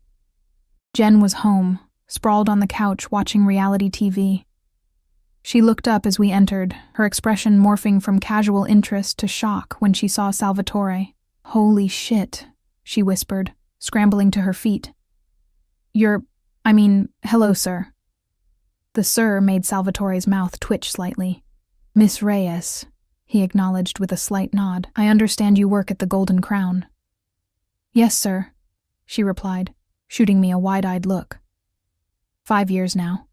Jen was home, sprawled on the couch watching reality TV. She looked up as we entered, her expression morphing from casual interest to shock when she saw Salvatore. "Holy shit," she whispered, scrambling to her feet. Hello, sir." The "sir" made Salvatore's mouth twitch slightly. "Miss Reyes," he acknowledged with a slight nod. "I understand you work at the Golden Crown." "Yes, sir." she replied, shooting me a wide-eyed look. 5 years now.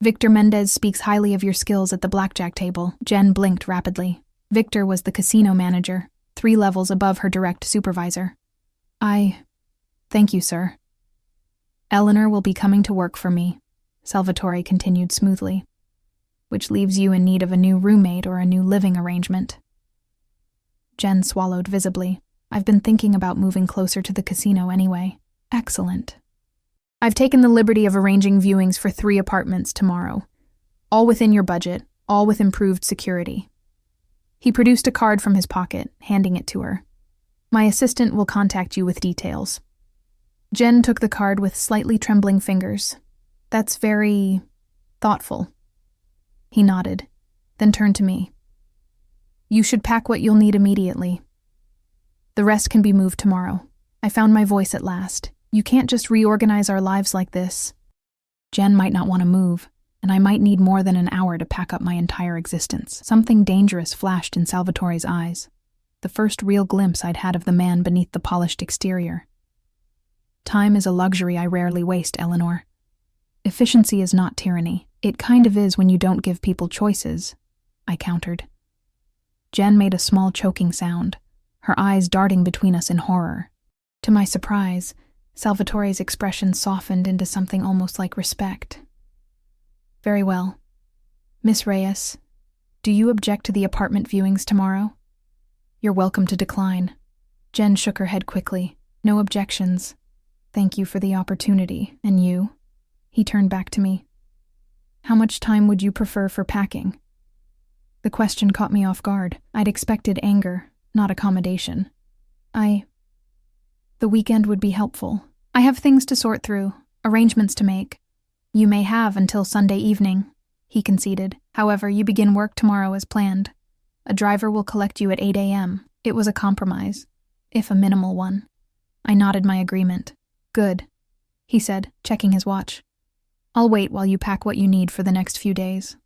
Victor Mendez speaks highly of your skills at the blackjack table. Jen blinked rapidly. Victor was the casino manager, 3 levels above her direct supervisor. Thank you, sir. Eleanor will be coming to work for me, Salvatore continued smoothly, which leaves you in need of a new roommate or a new living arrangement. Jen swallowed visibly. I've been thinking about moving closer to the casino anyway. Excellent. I've taken the liberty of arranging viewings for 3 apartments tomorrow. All within your budget, all with improved security. He produced a card from his pocket, handing it to her. My assistant will contact you with details. Jen took the card with slightly trembling fingers. That's very thoughtful. He nodded, then turned to me. You should pack what you'll need immediately. The rest can be moved tomorrow. I found my voice at last. You can't just reorganize our lives like this. Jen might not want to move, and I might need more than an hour to pack up my entire existence. Something dangerous flashed in Salvatore's eyes, the first real glimpse I'd had of the man beneath the polished exterior. Time is a luxury I rarely waste, Eleanor. Efficiency is not tyranny. It kind of is when you don't give people choices, I countered. Jen made a small choking sound, her eyes darting between us in horror. To my surprise, Salvatore's expression softened into something almost like respect. Very well. Miss Reyes, do you object to the apartment viewings tomorrow? You're welcome to decline. Jen shook her head quickly. No objections. Thank you for the opportunity. And you? He turned back to me. How much time would you prefer for packing? The question caught me off guard. I'd expected anger, not accommodation. The weekend would be helpful. I have things to sort through, arrangements to make. You may have until Sunday evening, he conceded. However, you begin work tomorrow as planned. A driver will collect you at 8 a.m. It was a compromise, if a minimal one. I nodded my agreement. Good, he said, checking his watch. I'll wait while you pack what you need for the next few days.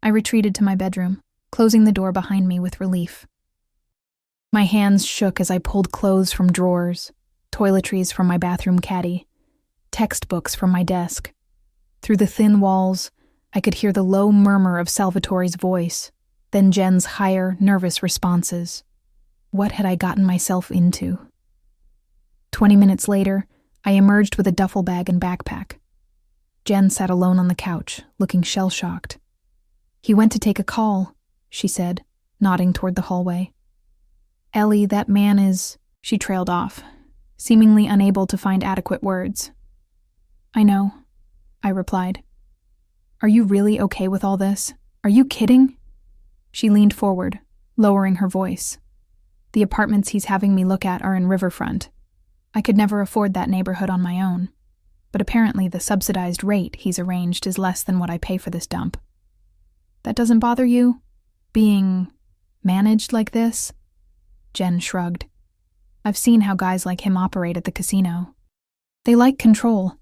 I retreated to my bedroom, closing the door behind me with relief. My hands shook as I pulled clothes from drawers, toiletries from my bathroom caddy, textbooks from my desk. Through the thin walls, I could hear the low murmur of Salvatore's voice, then Jen's higher, nervous responses. What had I gotten myself into? 20 minutes later, I emerged with a duffel bag and backpack. Jen sat alone on the couch, looking shell-shocked. He went to take a call, she said, nodding toward the hallway. Ellie, that man is... She trailed off, seemingly unable to find adequate words. I know, I replied. Are you really okay with all this? Are you kidding? She leaned forward, lowering her voice. The apartments he's having me look at are in Riverfront. I could never afford that neighborhood on my own, but apparently the subsidized rate he's arranged is less than what I pay for this dump. That doesn't bother you? Being managed like this? Jen shrugged. I've seen how guys like him operate at the casino. They like control,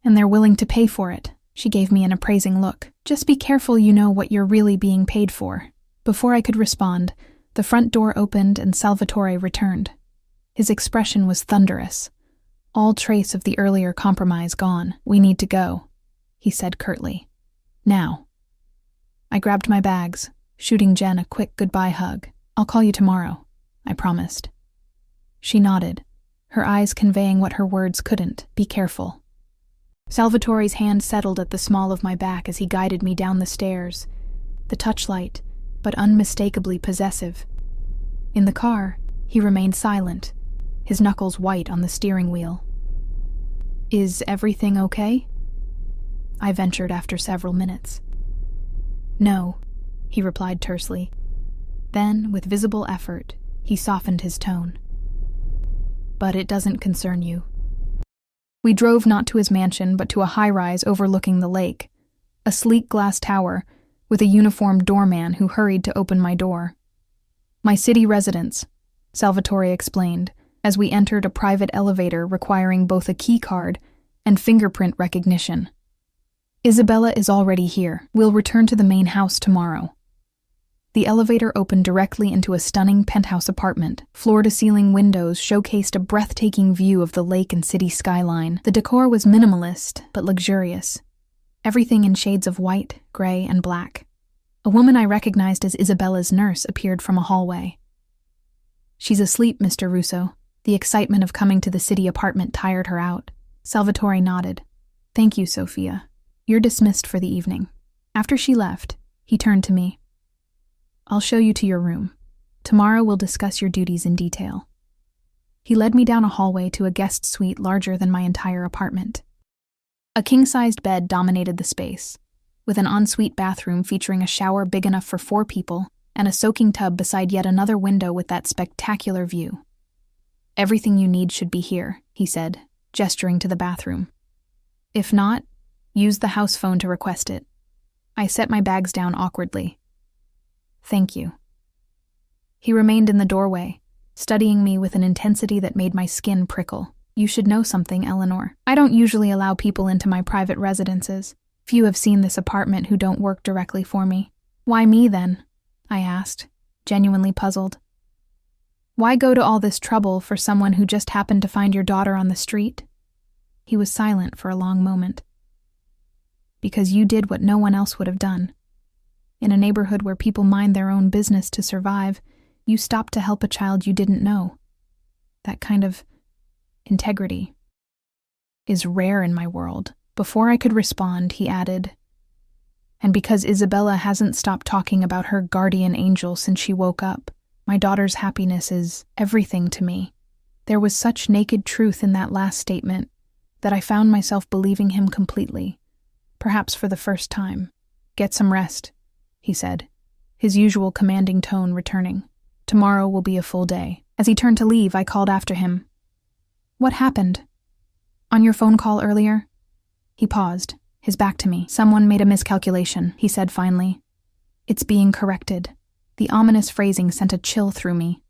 and they're willing to pay for it. She gave me an appraising look. Just be careful you know what you're really being paid for. Before I could respond, the front door opened and Salvatore returned. His expression was thunderous. All trace of the earlier compromise gone. We need to go, he said curtly. Now. I grabbed my bags, shooting Jen a quick goodbye hug. I'll call you tomorrow, I promised. She nodded, her eyes conveying what her words couldn't. Be careful. Salvatore's hand settled at the small of my back as he guided me down the stairs, the touch light, but unmistakably possessive. In the car, he remained silent, his knuckles white on the steering wheel. Is everything okay? I ventured after several minutes. No, he replied tersely. Then, with visible effort, he softened his tone. But it doesn't concern you. We drove not to his mansion, but to a high-rise overlooking the lake, a sleek glass tower with a uniformed doorman who hurried to open my door. My city residence, Salvatore explained, as we entered a private elevator requiring both a key card and fingerprint recognition. Isabella is already here. We'll return to the main house tomorrow. The elevator opened directly into a stunning penthouse apartment. Floor-to-ceiling windows showcased a breathtaking view of the lake and city skyline. The decor was minimalist, but luxurious. Everything in shades of white, gray, and black. A woman I recognized as Isabella's nurse appeared from a hallway. "She's asleep, Mr. Russo." The excitement of coming to the city apartment tired her out. Salvatore nodded. "Thank you, Sophia. You're dismissed for the evening." After she left, he turned to me. "I'll show you to your room. Tomorrow we'll discuss your duties in detail." He led me down a hallway to a guest suite larger than my entire apartment. A king-sized bed dominated the space, with an ensuite bathroom featuring a shower big enough for 4 people and a soaking tub beside yet another window with that spectacular view. "Everything you need should be here," he said, gesturing to the bathroom. "If not, use the house phone to request it." I set my bags down awkwardly. "Thank you." He remained in the doorway, studying me with an intensity that made my skin prickle. "You should know something, Eleanor. I don't usually allow people into my private residences. Few have seen this apartment who don't work directly for me." "Why me, then?" I asked, genuinely puzzled. "Why go to all this trouble for someone who just happened to find your daughter on the street?" He was silent for a long moment. "Because you did what no one else would have done. In a neighborhood where people mind their own business to survive, you stopped to help a child you didn't know. That kind of integrity is rare in my world." Before I could respond, he added, "And because Isabella hasn't stopped talking about her guardian angel since she woke up, my daughter's happiness is everything to me." There was such naked truth in that last statement that I found myself believing him completely, perhaps for the first time. "Get some rest," he said, his usual commanding tone returning. "Tomorrow will be a full day." As he turned to leave, I called after him. "What happened? On your phone call earlier?" He paused, his back to me. "Someone made a miscalculation," he said finally. "It's being corrected." The ominous phrasing sent a chill through me.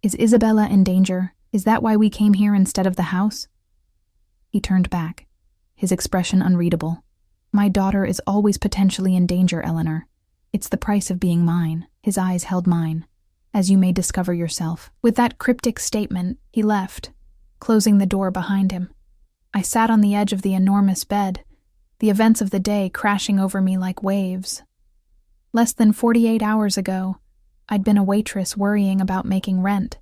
"Is Isabella in danger? Is that why we came here instead of the house?" He turned back, his expression unreadable. "My daughter is always potentially in danger, Eleanor. It's the price of being mine." His eyes held mine. "As you may discover yourself." With that cryptic statement, he left, closing the door behind him. I sat on the edge of the enormous bed, the events of the day crashing over me like waves. Less than 48 hours ago, I'd been a waitress worrying about making rent.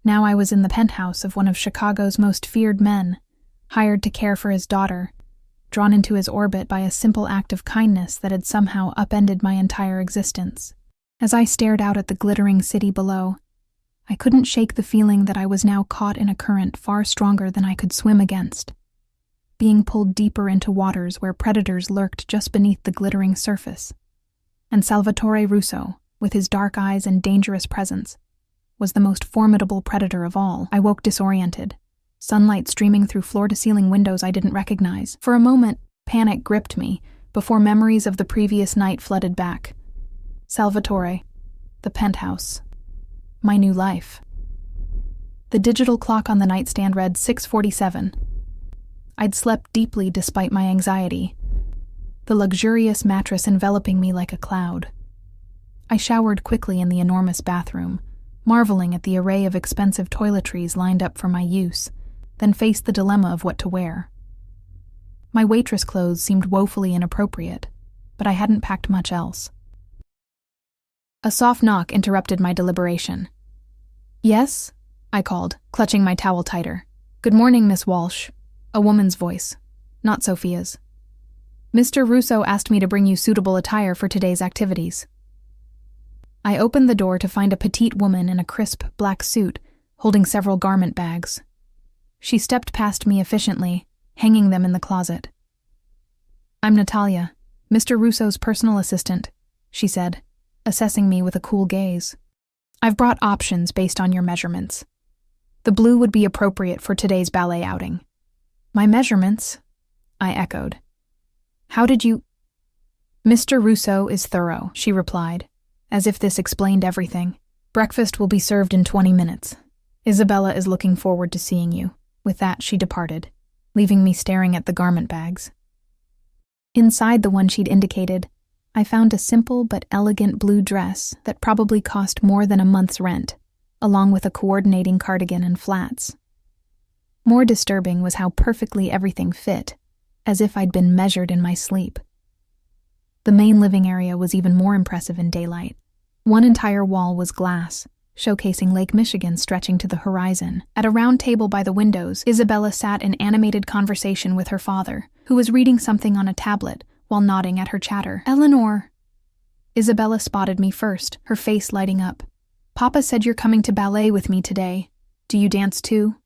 Now I was in the penthouse of one of Chicago's most feared men, hired to care for his daughter, drawn into his orbit by a simple act of kindness that had somehow upended my entire existence. As I stared out at the glittering city below, I couldn't shake the feeling that I was now caught in a current far stronger than I could swim against, being pulled deeper into waters where predators lurked just beneath the glittering surface. And Salvatore Russo, with his dark eyes and dangerous presence, was the most formidable predator of all. I woke disoriented, sunlight streaming through floor-to-ceiling windows I didn't recognize. For a moment, panic gripped me before memories of the previous night flooded back. Salvatore, the penthouse, my new life. The digital clock on the nightstand read 6:47. I'd slept deeply despite my anxiety, the luxurious mattress enveloping me like a cloud. I showered quickly in the enormous bathroom, marveling at the array of expensive toiletries lined up for my use, then faced the dilemma of what to wear. My waitress clothes seemed woefully inappropriate, but I hadn't packed much else. A soft knock interrupted my deliberation. "Yes?" I called, clutching my towel tighter. "Good morning, Miss Walsh." A woman's voice, not Sophia's. "Mr. Russo asked me to bring you suitable attire for today's activities." I opened the door to find a petite woman in a crisp black suit, holding several garment bags. She stepped past me efficiently, hanging them in the closet. "I'm Natalia, Mr. Russo's personal assistant," she said, assessing me with a cool gaze. "I've brought options based on your measurements. The blue would be appropriate for today's ballet outing." "My measurements?" I echoed. "How did you—" "Mr. Russo is thorough," she replied, as if this explained everything. "Breakfast will be served in 20 minutes. Isabella is looking forward to seeing you." With that, she departed, leaving me staring at the garment bags. Inside the one she'd indicated, I found a simple but elegant blue dress that probably cost more than a month's rent, along with a coordinating cardigan and flats. More disturbing was how perfectly everything fit, as if I'd been measured in my sleep. The main living area was even more impressive in daylight. One entire wall was glass, showcasing Lake Michigan stretching to the horizon. At a round table by the windows, Isabella sat in animated conversation with her father, who was reading something on a tablet while nodding at her chatter. "Eleanor." Isabella spotted me first, her face lighting up. "Papa said you're coming to ballet with me today. Do you dance too?"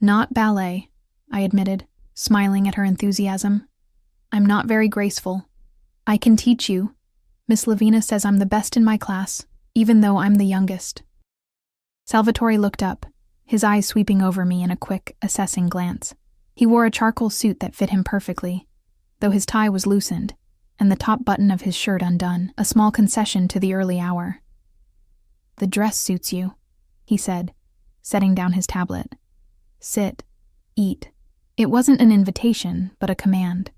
"Not ballet," I admitted, smiling at her enthusiasm. "I'm not very graceful. I can teach you. Miss Lavina says I'm the best in my class, even though I'm the youngest." Salvatore looked up, his eyes sweeping over me in a quick, assessing glance. He wore a charcoal suit that fit him perfectly, though his tie was loosened, and the top button of his shirt undone, a small concession to the early hour. "The dress suits you," he said, setting down his tablet. "Sit, eat." It wasn't an invitation, but a command.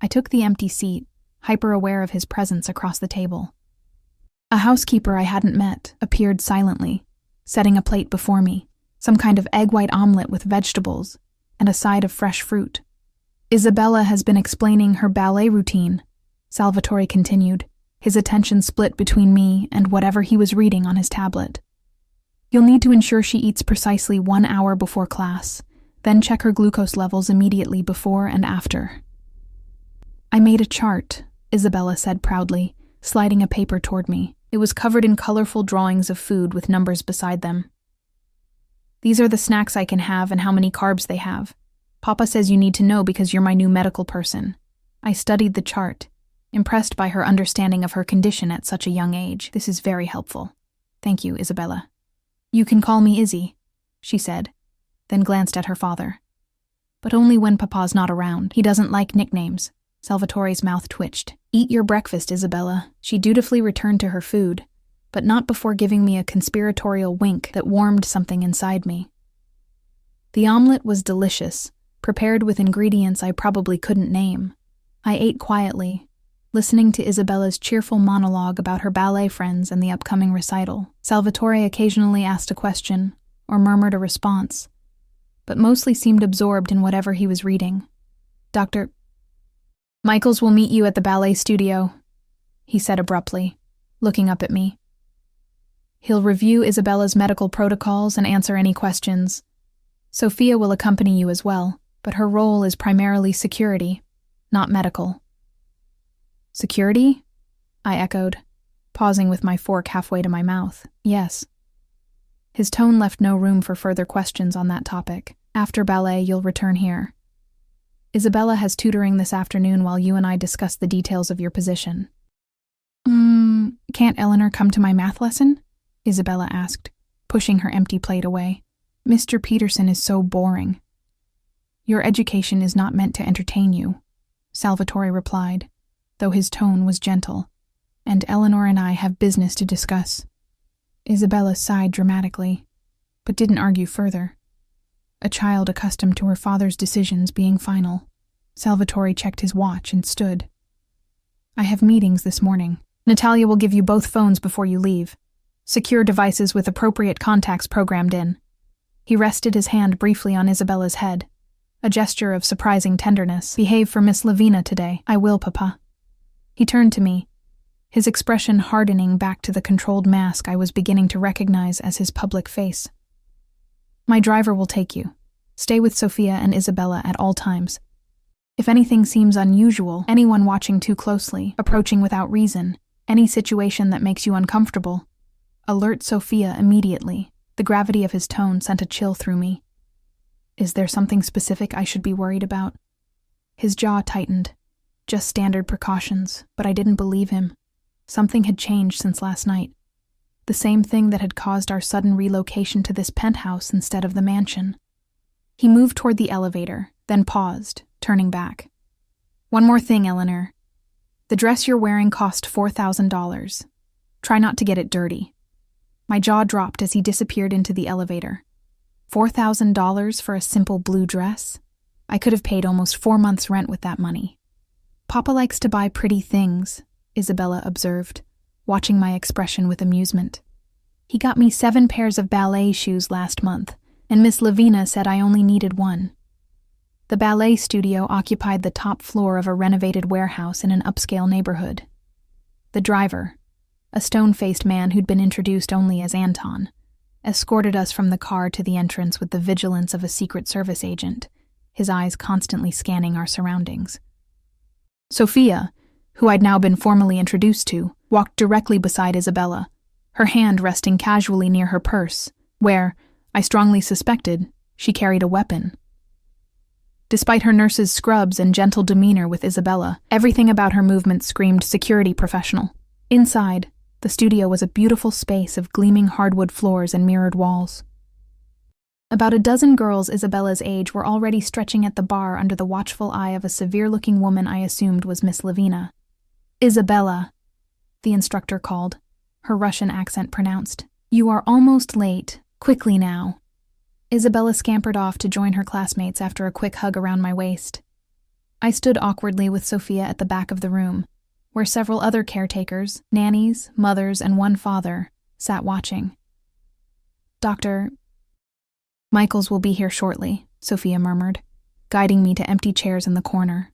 I took the empty seat, hyper-aware of his presence across the table. A housekeeper I hadn't met appeared silently, setting a plate before me, some kind of egg-white omelet with vegetables, and a side of fresh fruit. "Isabella has been explaining her ballet routine," Salvatore continued, his attention split between me and whatever he was reading on his tablet. "You'll need to ensure she eats precisely 1 hour before class, then check her glucose levels immediately before and after." "I made a chart," Isabella said proudly, sliding a paper toward me. It was covered in colorful drawings of food with numbers beside them. "These are the snacks I can have and how many carbs they have. Papa says you need to know because you're my new medical person." I studied the chart, impressed by her understanding of her condition at such a young age. "This is very helpful. Thank you, Isabella." "You can call me Izzy," she said, then glanced at her father. "But only when Papa's not around. He doesn't like nicknames." Salvatore's mouth twitched. "Eat your breakfast, Isabella." She dutifully returned to her food, but not before giving me a conspiratorial wink that warmed something inside me. The omelet was delicious, prepared with ingredients I probably couldn't name. I ate quietly, listening to Isabella's cheerful monologue about her ballet friends and the upcoming recital. Salvatore occasionally asked a question or murmured a response, but mostly seemed absorbed in whatever he was reading. "Dr. Michaels will meet you at the ballet studio," he said abruptly, looking up at me. "He'll review Isabella's medical protocols and answer any questions. Sophia will accompany you as well, but her role is primarily security, not medical." "Security?" I echoed, pausing with my fork halfway to my mouth. "Yes." His tone left no room for further questions on that topic. "After ballet, you'll return here. Isabella has tutoring this afternoon while you and I discuss the details of your position." Can't Eleanor come to my math lesson?" Isabella asked, pushing her empty plate away. "Mr. Peterson is so boring." "Your education is not meant to entertain you," Salvatore replied, though his tone was gentle. "And Eleanor and I have business to discuss." Isabella sighed dramatically, but didn't argue further. A child accustomed to her father's decisions being final, Salvatore checked his watch and stood. "I have meetings this morning. Natalia will give you both phones before you leave. Secure devices with appropriate contacts programmed in." He rested his hand briefly on Isabella's head, a gesture of surprising tenderness. "Behave for Miss Lavina today." "I will, Papa." He turned to me, his expression hardening back to the controlled mask I was beginning to recognize as his public face. "My driver will take you. Stay with Sophia and Isabella at all times. If anything seems unusual, anyone watching too closely, approaching without reason, any situation that makes you uncomfortable, alert Sophia immediately." The gravity of his tone sent a chill through me. Is there something specific I should be worried about? His jaw tightened. Just standard precautions, but I didn't believe him. Something had changed since last night. The same thing that had caused our sudden relocation to this penthouse instead of the mansion. He moved toward the elevator, then paused, turning back. "One more thing, Eleanor. The dress you're wearing cost $4,000. Try not to get it dirty." My jaw dropped as he disappeared into the elevator. $4,000 for a simple blue dress? I could have paid almost 4 months' rent with that money. Papa likes to buy pretty things, Isabella observed, watching my expression with amusement. He got me 7 pairs of ballet shoes last month, and Miss Lavina said I only needed 1. The ballet studio occupied the top floor of a renovated warehouse in an upscale neighborhood. The driver, a stone-faced man who'd been introduced only as Anton, escorted us from the car to the entrance with the vigilance of a Secret Service agent, his eyes constantly scanning our surroundings. Sophia, who I'd now been formally introduced to, walked directly beside Isabella, her hand resting casually near her purse, where, I strongly suspected, she carried a weapon. Despite her nurse's scrubs and gentle demeanor with Isabella, everything about her movements screamed security professional. Inside, the studio was a beautiful space of gleaming hardwood floors and mirrored walls. About a dozen girls Isabella's age were already stretching at the bar under the watchful eye of a severe-looking woman I assumed was Miss Lavina. "Isabella," the instructor called, her Russian accent pronounced. "You are almost late. Quickly now." Isabella scampered off to join her classmates after a quick hug around my waist. I stood awkwardly with Sophia at the back of the room, where several other caretakers, nannies, mothers, and one father, sat watching. "Dr. Michaels will be here shortly," Sophia murmured, guiding me to empty chairs in the corner.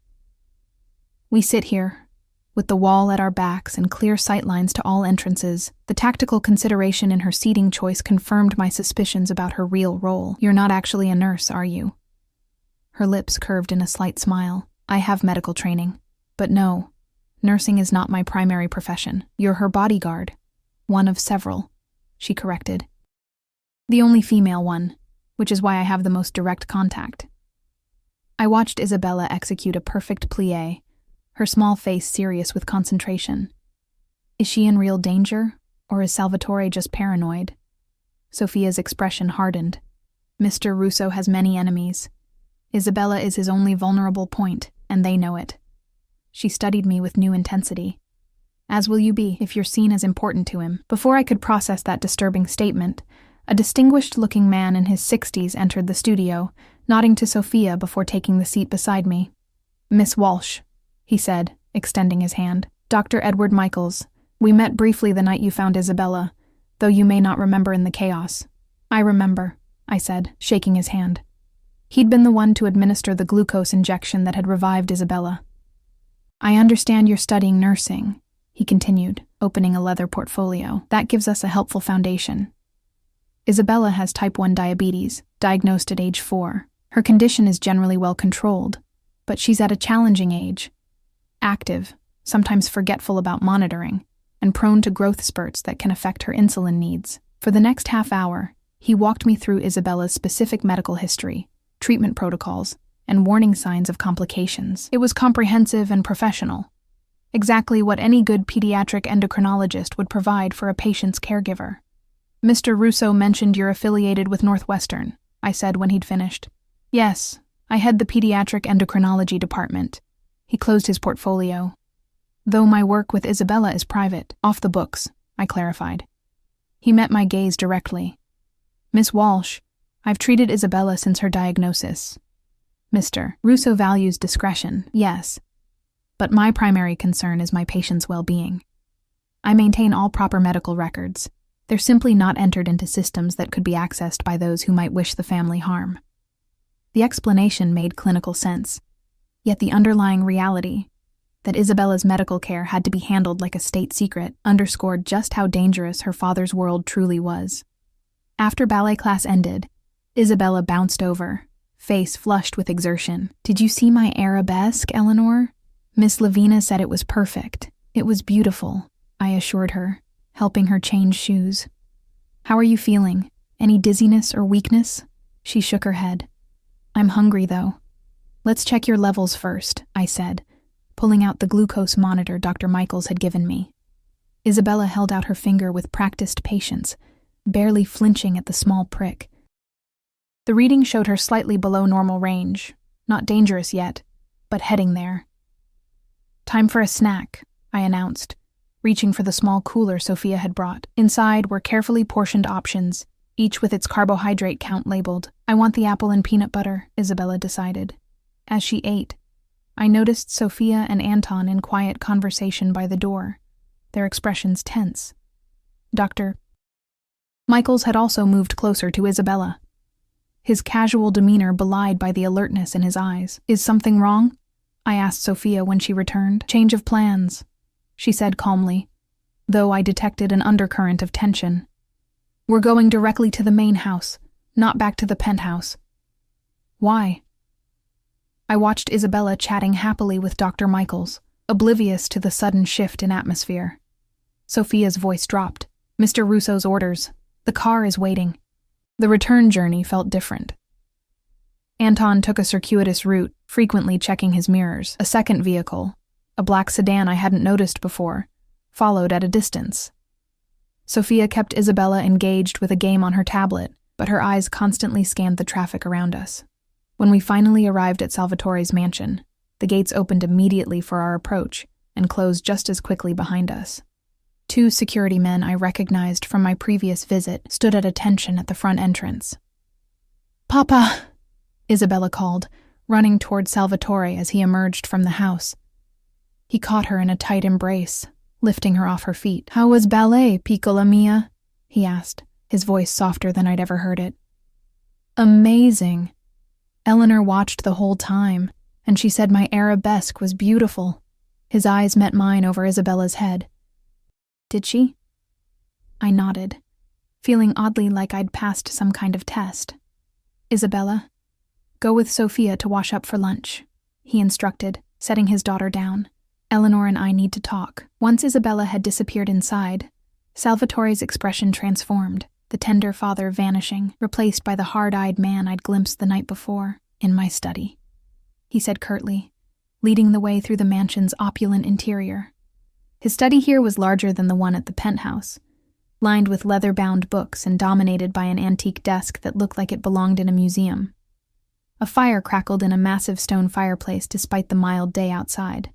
We sit here, with the wall at our backs and clear sightlines to all entrances. The tactical consideration in her seating choice confirmed my suspicions about her real role. "You're not actually a nurse, are you?" Her lips curved in a slight smile. "I have medical training, but no, nursing is not my primary profession. You're her bodyguard. One of several," she corrected. "The only female one, which is why I have the most direct contact." I watched Isabella execute a perfect plie, her small face serious with concentration. Is she in real danger, or is Salvatore just paranoid? Sophia's expression hardened. Mr. Russo has many enemies. Isabella is his only vulnerable point, and they know it. She studied me with new intensity. As will you be if you're seen as important to him. Before I could process that disturbing statement, a distinguished-looking man in his 60s entered the studio, nodding to Sophia before taking the seat beside me. "Miss Walsh," he said, extending his hand. "Dr. Edward Michaels. We met briefly the night you found Isabella, though you may not remember in the chaos." "I remember," I said, shaking his hand. He'd been the one to administer the glucose injection that had revived Isabella. "I understand you're studying nursing," he continued, opening a leather portfolio. "That gives us a helpful foundation. Isabella has type 1 diabetes, diagnosed at age 4. Her condition is generally well controlled, but she's at a challenging age. Active, sometimes forgetful about monitoring, and prone to growth spurts that can affect her insulin needs." For the next half hour, he walked me through Isabella's specific medical history, treatment protocols, and warning signs of complications. It was comprehensive and professional, exactly what any good pediatric endocrinologist would provide for a patient's caregiver. "Mr. Russo mentioned you're affiliated with Northwestern," I said when he'd finished. "Yes, I head the pediatric endocrinology department." He closed his portfolio. "Though my work with Isabella is private, off the books," I clarified. He met my gaze directly. "Miss Walsh, I've treated Isabella since her diagnosis. Mr. Russo values discretion, yes, but my primary concern is my patient's well-being. I maintain all proper medical records. They're simply not entered into systems that could be accessed by those who might wish the family harm." The explanation made clinical sense. Yet the underlying reality, that Isabella's medical care had to be handled like a state secret, underscored just how dangerous her father's world truly was. After ballet class ended, Isabella bounced over, face flushed with exertion. "Did you see my arabesque, Eleanor? Miss Lavina said it was perfect. It was beautiful," I assured her, helping her change shoes. "How are you feeling? Any dizziness or weakness?" She shook her head. "I'm hungry, though." "Let's check your levels first," I said, pulling out the glucose monitor Dr. Michaels had given me. Isabella held out her finger with practiced patience, barely flinching at the small prick. The reading showed her slightly below normal range, not dangerous yet, but heading there. "Time for a snack," I announced, reaching for the small cooler Sophia had brought. Inside were carefully portioned options, each with its carbohydrate count labeled. "I want the apple and peanut butter," Isabella decided. As she ate, I noticed Sophia and Anton in quiet conversation by the door, their expressions tense. Dr. Michaels had also moved closer to Isabella, his casual demeanor belied by the alertness in his eyes. "Is something wrong?" I asked Sophia when she returned. "Change of plans," she said calmly, though I detected an undercurrent of tension. "We're going directly to the main house, not back to the penthouse." "Why?" I watched Isabella chatting happily with Dr. Michaels, oblivious to the sudden shift in atmosphere. Sophia's voice dropped. "Mr. Russo's orders. The car is waiting." The return journey felt different. Anton took a circuitous route, frequently checking his mirrors. A second vehicle, a black sedan I hadn't noticed before, followed at a distance. Sophia kept Isabella engaged with a game on her tablet, but her eyes constantly scanned the traffic around us. When we finally arrived at Salvatore's mansion, the gates opened immediately for our approach and closed just as quickly behind us. Two security men I recognized from my previous visit stood at attention at the front entrance. "Papa!" Isabella called, running toward Salvatore as he emerged from the house. He caught her in a tight embrace, lifting her off her feet. "How was ballet, piccola mia?" he asked, his voice softer than I'd ever heard it. "Amazing." Eleanor watched the whole time, and she said my arabesque was beautiful. His eyes met mine over Isabella's head. "Did she?" I nodded, feeling oddly like I'd passed some kind of test. "Isabella, go with Sophia to wash up for lunch," he instructed, setting his daughter down. "Eleanor and I need to talk." Once Isabella had disappeared inside, Salvatore's expression transformed, the tender father vanishing, replaced by the hard-eyed man I'd glimpsed the night before, in my study. He said curtly, leading the way through the mansion's opulent interior. His study here was larger than the one at the penthouse, lined with leather-bound books and dominated by an antique desk that looked like it belonged in a museum. A fire crackled in a massive stone fireplace despite the mild day outside.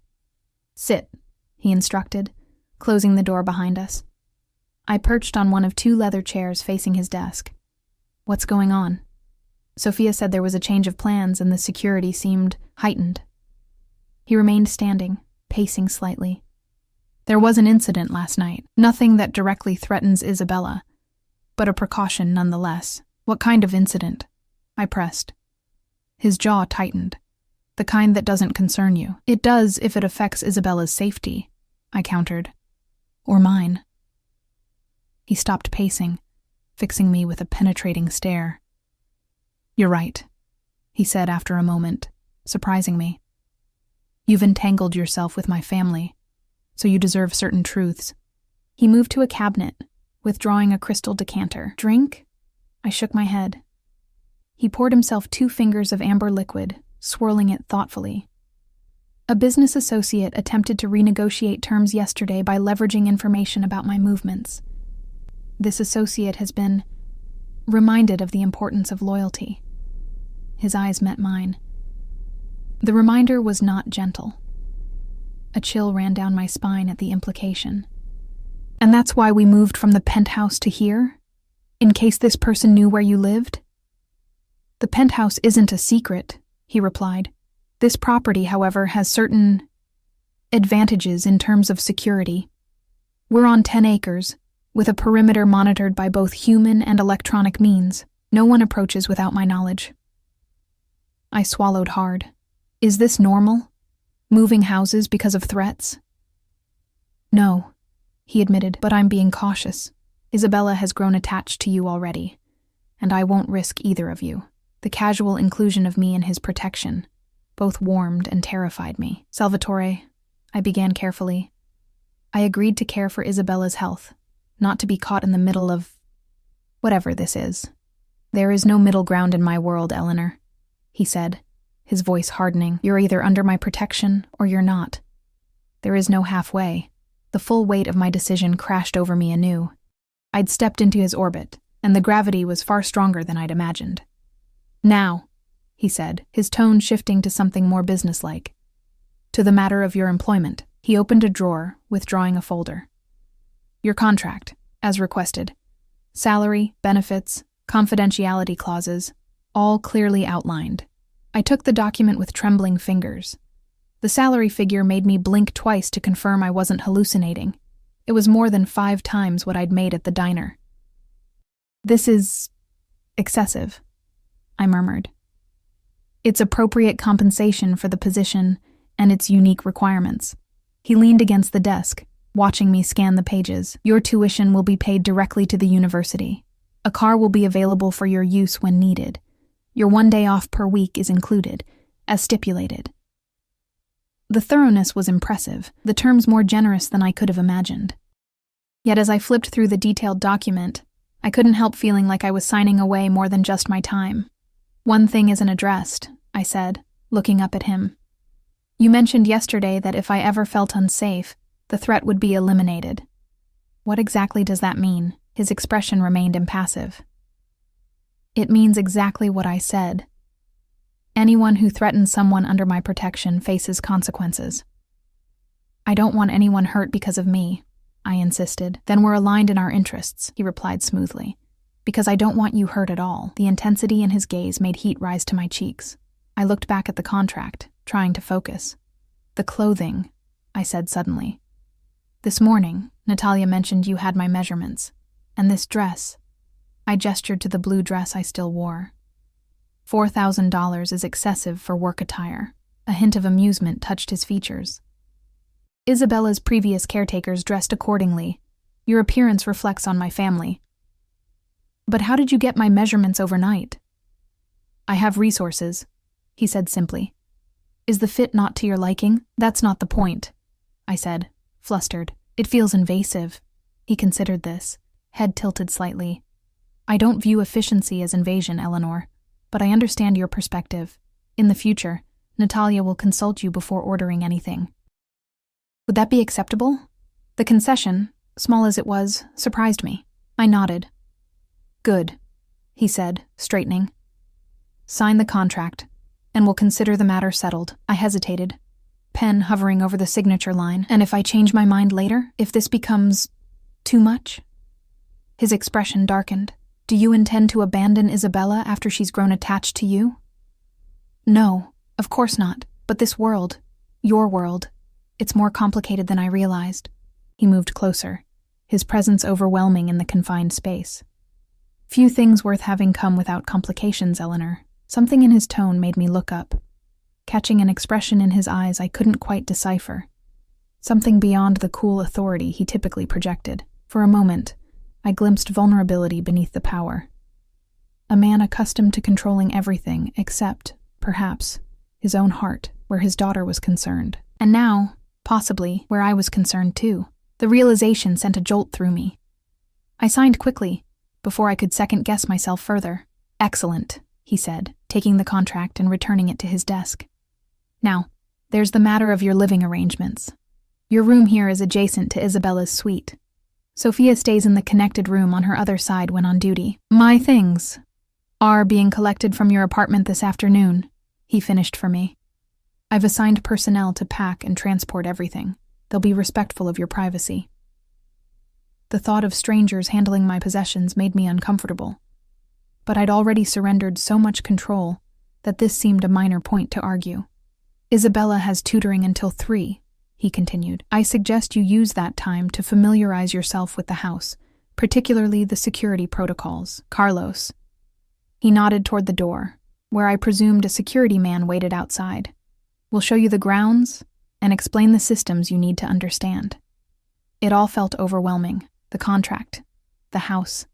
"Sit," he instructed, closing the door behind us. I perched on one of two leather chairs facing his desk. "What's going on?" Sophia said there was a change of plans and the security seemed heightened. He remained standing, pacing slightly. "There was an incident last night, nothing that directly threatens Isabella, but a precaution nonetheless." "What kind of incident?" I pressed. His jaw tightened. "The kind that doesn't concern you." "It does if it affects Isabella's safety," I countered. "Or mine." He stopped pacing, fixing me with a penetrating stare. "You're right," he said after a moment, surprising me. "You've entangled yourself with my family, so you deserve certain truths." He moved to a cabinet, withdrawing a crystal decanter. "Drink?" I shook my head. He poured himself 2 fingers of amber liquid, swirling it thoughtfully. "A business associate attempted to renegotiate terms yesterday by leveraging information about my movements. This associate has been reminded of the importance of loyalty." His eyes met mine. The reminder was not gentle. A chill ran down my spine at the implication. "And that's why we moved from the penthouse to here? In case this person knew where you lived?" "The penthouse isn't a secret," he replied. "This property, however, has certain advantages in terms of security. We're on 10 acres, with a perimeter monitored by both human and electronic means. No one approaches without my knowledge." I swallowed hard. "Is this normal? Moving houses because of threats?" "No," he admitted, "but I'm being cautious. Isabella has grown attached to you already, and I won't risk either of you." The casual inclusion of me in his protection both warmed and terrified me. "Salvatore," I began carefully, "I agreed to care for Isabella's health, not to be caught in the middle of whatever this is." "There is no middle ground in my world, Eleanor," he said, his voice hardening. "You're either under my protection or you're not. There is no halfway." The full weight of my decision crashed over me anew. I'd stepped into his orbit, and the gravity was far stronger than I'd imagined. "Now," he said, his tone shifting to something more businesslike. "To the matter of your employment." He opened a drawer, withdrawing a folder. "Your contract, as requested. Salary, benefits, confidentiality clauses, all clearly outlined." I took the document with trembling fingers. The salary figure made me blink twice to confirm I wasn't hallucinating. It was more than 5 times what I'd made at the diner. "This is excessive," I murmured. "It's appropriate compensation for the position and its unique requirements." He leaned against the desk, watching me scan the pages. "Your tuition will be paid directly to the university. A car will be available for your use when needed. Your 1 day off per week is included, as stipulated." The thoroughness was impressive, the terms more generous than I could have imagined. Yet as I flipped through the detailed document, I couldn't help feeling like I was signing away more than just my time. "One thing isn't addressed," I said, looking up at him. "You mentioned yesterday that if I ever felt unsafe, the threat would be eliminated. What exactly does that mean?" His expression remained impassive. "It means exactly what I said. Anyone who threatens someone under my protection faces consequences." "I don't want anyone hurt because of me," I insisted. "Then we're aligned in our interests," he replied smoothly. "Because I don't want you hurt at all." The intensity in his gaze made heat rise to my cheeks. I looked back at the contract, trying to focus. "The clothing," I said suddenly. "This morning, Natalia mentioned you had my measurements. And this dress." I gestured to the blue dress I still wore. $4,000 is excessive for work attire. A hint of amusement touched his features. "Isabella's previous caretakers dressed accordingly. Your appearance reflects on my family." "But how did you get my measurements overnight?" "I have resources," he said simply. "Is the fit not to your liking?" "That's not the point," I said, flustered. "It feels invasive." He considered this, head tilted slightly. "I don't view efficiency as invasion, Eleanor, but I understand your perspective. In the future, Natalia will consult you before ordering anything." "Would that be acceptable?" The concession, small as it was, surprised me. I nodded. "Good," he said, straightening. "Sign the contract, and we'll consider the matter settled." I hesitated, pen hovering over the signature line. "And if I change my mind later? If this becomes too much?" His expression darkened. "Do you intend to abandon Isabella after she's grown attached to you?" "No, of course not. But this world, your world, it's more complicated than I realized." He moved closer, his presence overwhelming in the confined space. "Few things worth having come without complications, Eleanor." Something in his tone made me look up, catching an expression in his eyes I couldn't quite decipher. Something beyond the cool authority he typically projected. For a moment, I glimpsed vulnerability beneath the power. A man accustomed to controlling everything except, perhaps, his own heart, where his daughter was concerned. And now, possibly, where I was concerned too. The realization sent a jolt through me. I signed quickly, before I could second-guess myself further. "Excellent," he said, taking the contract and returning it to his desk. "Now, there's the matter of your living arrangements. Your room here is adjacent to Isabella's suite. Sophia stays in the connected room on her other side when on duty. My things are being collected from your apartment this afternoon," he finished for me. "I've assigned personnel to pack and transport everything. They'll be respectful of your privacy." The thought of strangers handling my possessions made me uncomfortable. But I'd already surrendered so much control that this seemed a minor point to argue. "Isabella has tutoring until 3, he continued. "I suggest you use that time to familiarize yourself with the house, particularly the security protocols. Carlos." He nodded toward the door, where I presumed a security man waited outside. "We'll show you the grounds and explain the systems you need to understand." It all felt overwhelming. The contract, the house,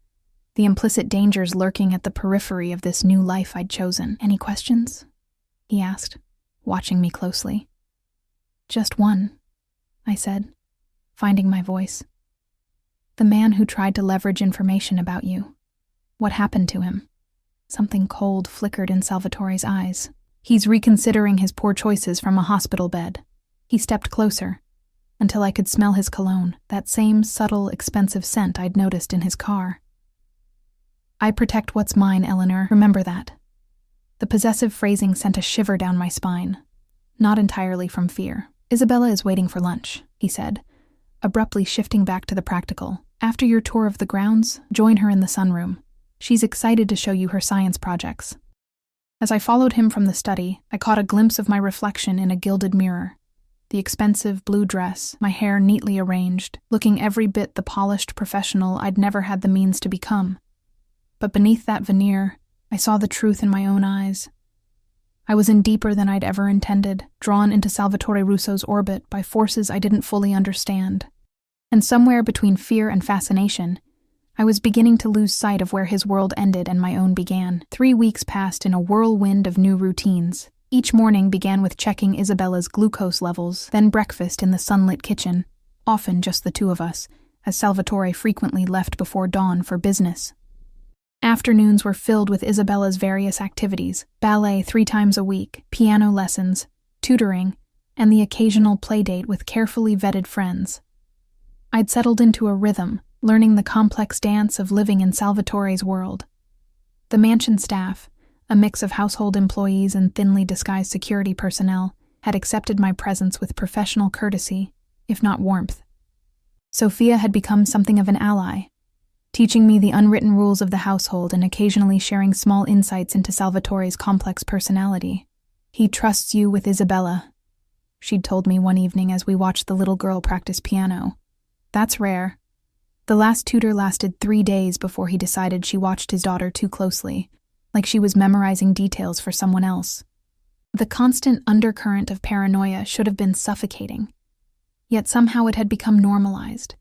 the implicit dangers lurking at the periphery of this new life I'd chosen. "Any questions?" he asked, watching me closely. "Just one," I said, finding my voice. "The man who tried to leverage information about you. What happened to him?" Something cold flickered in Salvatore's eyes. "He's reconsidering his poor choices from a hospital bed." He stepped closer, until I could smell his cologne, that same subtle, expensive scent I'd noticed in his car. "I protect what's mine, Eleanor. Remember that." The possessive phrasing sent a shiver down my spine, not entirely from fear. "Isabella is waiting for lunch," he said, abruptly shifting back to the practical. "After your tour of the grounds, join her in the sunroom. She's excited to show you her science projects." As I followed him from the study, I caught a glimpse of my reflection in a gilded mirror. the expensive blue dress, my hair neatly arranged, looking every bit the polished professional I'd never had the means to become. But beneath that veneer, I saw the truth in my own eyes. I was in deeper than I'd ever intended, drawn into Salvatore Russo's orbit by forces I didn't fully understand. And somewhere between fear and fascination, I was beginning to lose sight of where his world ended and my own began. 3 weeks passed in a whirlwind of new routines. Each morning began with checking Isabella's glucose levels, then breakfast in the sunlit kitchen, often just the two of us, as Salvatore frequently left before dawn for business. Afternoons were filled with Isabella's various activities: ballet 3 times a week, piano lessons, tutoring, and the occasional playdate with carefully vetted friends. I'd settled into a rhythm, learning the complex dance of living in Salvatore's world. The mansion staff, a mix of household employees and thinly disguised security personnel, had accepted my presence with professional courtesy, if not warmth. Sophia had become something of an ally, teaching me the unwritten rules of the household and occasionally sharing small insights into Salvatore's complex personality. "He trusts you with Isabella," she'd told me one evening as we watched the little girl practice piano. "That's rare." The last tutor lasted 3 days before he decided she watched his daughter too closely, like she was memorizing details for someone else. The constant undercurrent of paranoia should have been suffocating, yet somehow it had become normalized.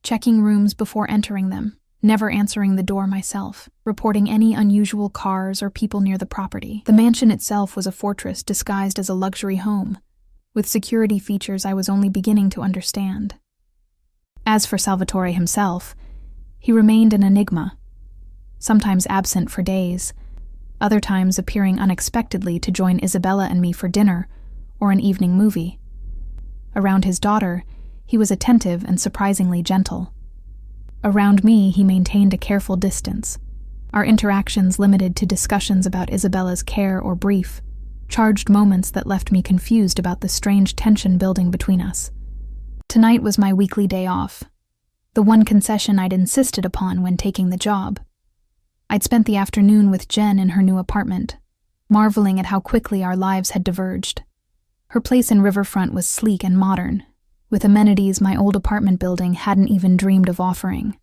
Checking rooms before entering them, never answering the door myself, reporting any unusual cars or people near the property. The mansion itself was a fortress disguised as a luxury home, with security features I was only beginning to understand. As for Salvatore himself, he remained an enigma, sometimes absent for days, other times appearing unexpectedly to join Isabella and me for dinner or an evening movie. Around his daughter, he was attentive and surprisingly gentle. Around me, he maintained a careful distance, our interactions limited to discussions about Isabella's care or brief, charged moments that left me confused about the strange tension building between us. Tonight was my weekly day off, the one concession I'd insisted upon when taking the job. I'd spent the afternoon with Jen in her new apartment, marveling at how quickly our lives had diverged. Her place in Riverfront was sleek and modern, with amenities my old apartment building hadn't even dreamed of offering.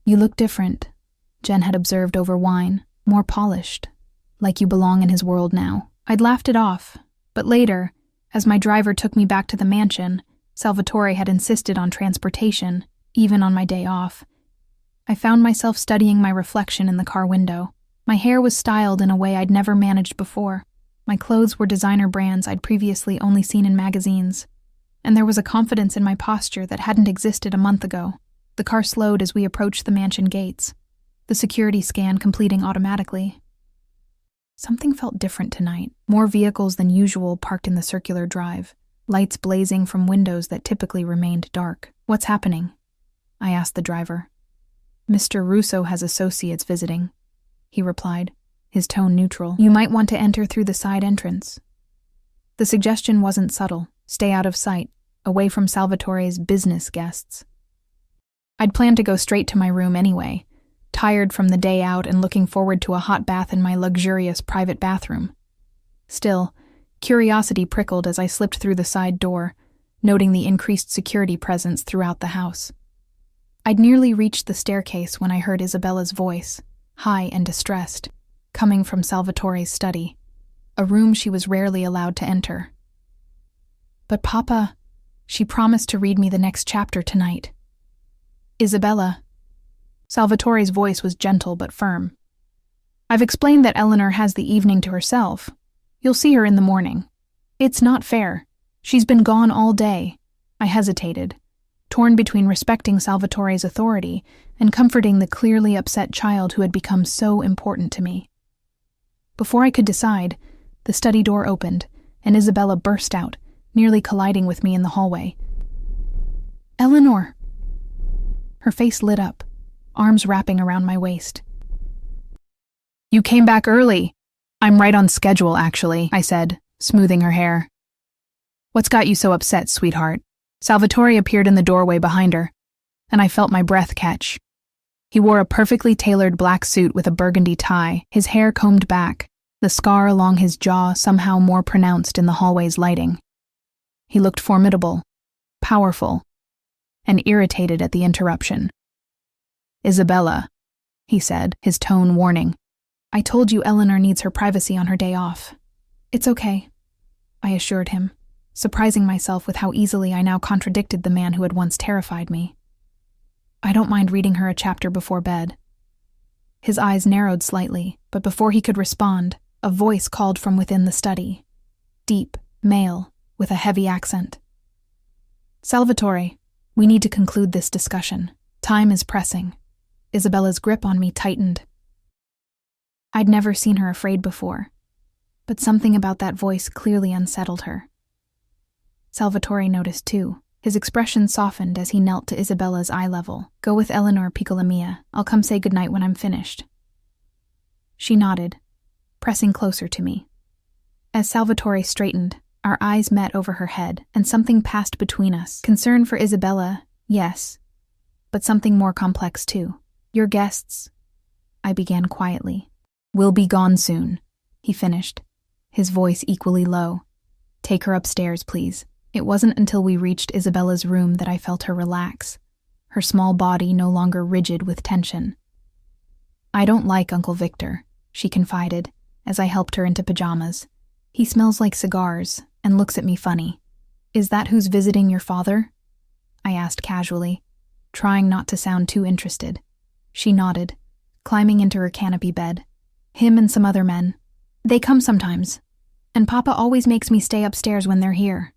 "You look different," Jen had observed over wine, "more polished, like you belong in his world now." I'd laughed it off, but later, as my driver took me back to the mansion, Salvatore had insisted on transportation, even on my day off. I found myself studying my reflection in the car window. My hair was styled in a way I'd never managed before. My clothes were designer brands I'd previously only seen in magazines. And there was a confidence in my posture that hadn't existed a month ago. The car slowed as we approached the mansion gates, the security scan completing automatically. Something felt different tonight. More vehicles than usual parked in the circular drive, lights blazing from windows that typically remained dark. "What's happening?" I asked the driver. "Mr. Russo has associates visiting," he replied, his tone neutral. "You might want to enter through the side entrance." The suggestion wasn't subtle. Stay out of sight, away from Salvatore's business guests. I'd planned to go straight to my room anyway, tired from the day out and looking forward to a hot bath in my luxurious private bathroom. Still, curiosity prickled as I slipped through the side door, noting the increased security presence throughout the house. I'd nearly reached the staircase when I heard Isabella's voice, high and distressed, coming from Salvatore's study, a room she was rarely allowed to enter. "But Papa, she promised to read me the next chapter tonight." "Isabella." Salvatore's voice was gentle but firm. "I've explained that Eleanor has the evening to herself. You'll see her in the morning. It's not fair. She's been gone all day." I hesitated, torn between respecting Salvatore's authority and comforting the clearly upset child who had become so important to me. Before I could decide, the study door opened, and Isabella burst out, nearly colliding with me in the hallway. "Eleanor!" Her face lit up, arms wrapping around my waist. "You came back early." "I'm right on schedule, actually," I said, smoothing her hair. "What's got you so upset, sweetheart?" Salvatore appeared in the doorway behind her, and I felt my breath catch. He wore a perfectly tailored black suit with a burgundy tie, his hair combed back, the scar along his jaw somehow more pronounced in the hallway's lighting. He looked formidable, powerful, and irritated at the interruption. "Isabella," he said, his tone warning. "I told you Eleanor needs her privacy on her day off." "It's okay," I assured him, surprising myself with how easily I now contradicted the man who had once terrified me. "I don't mind reading her a chapter before bed." His eyes narrowed slightly, but before he could respond, a voice called from within the study. Deep, male, with a heavy accent. "Salvatore, we need to conclude this discussion. Time is pressing." Isabella's grip on me tightened. I'd never seen her afraid before, but something about that voice clearly unsettled her. Salvatore noticed too. His expression softened as he knelt to Isabella's eye level. "Go with Eleanor, piccola mia. I'll come say goodnight when I'm finished." She nodded, pressing closer to me. As Salvatore straightened, our eyes met over her head, and something passed between us. Concern for Isabella, yes, but something more complex too. "Your guests," I began quietly. "Will be gone soon," he finished, his voice equally low. "Take her upstairs, please." It wasn't until we reached Isabella's room that I felt her relax, her small body no longer rigid with tension. "I don't like Uncle Victor," she confided, as I helped her into pajamas. "He smells like cigars and looks at me funny." "Is that who's visiting your father?" I asked casually, trying not to sound too interested. She nodded, climbing into her canopy bed. "Him and some other men. They come sometimes, and Papa always makes me stay upstairs when they're here."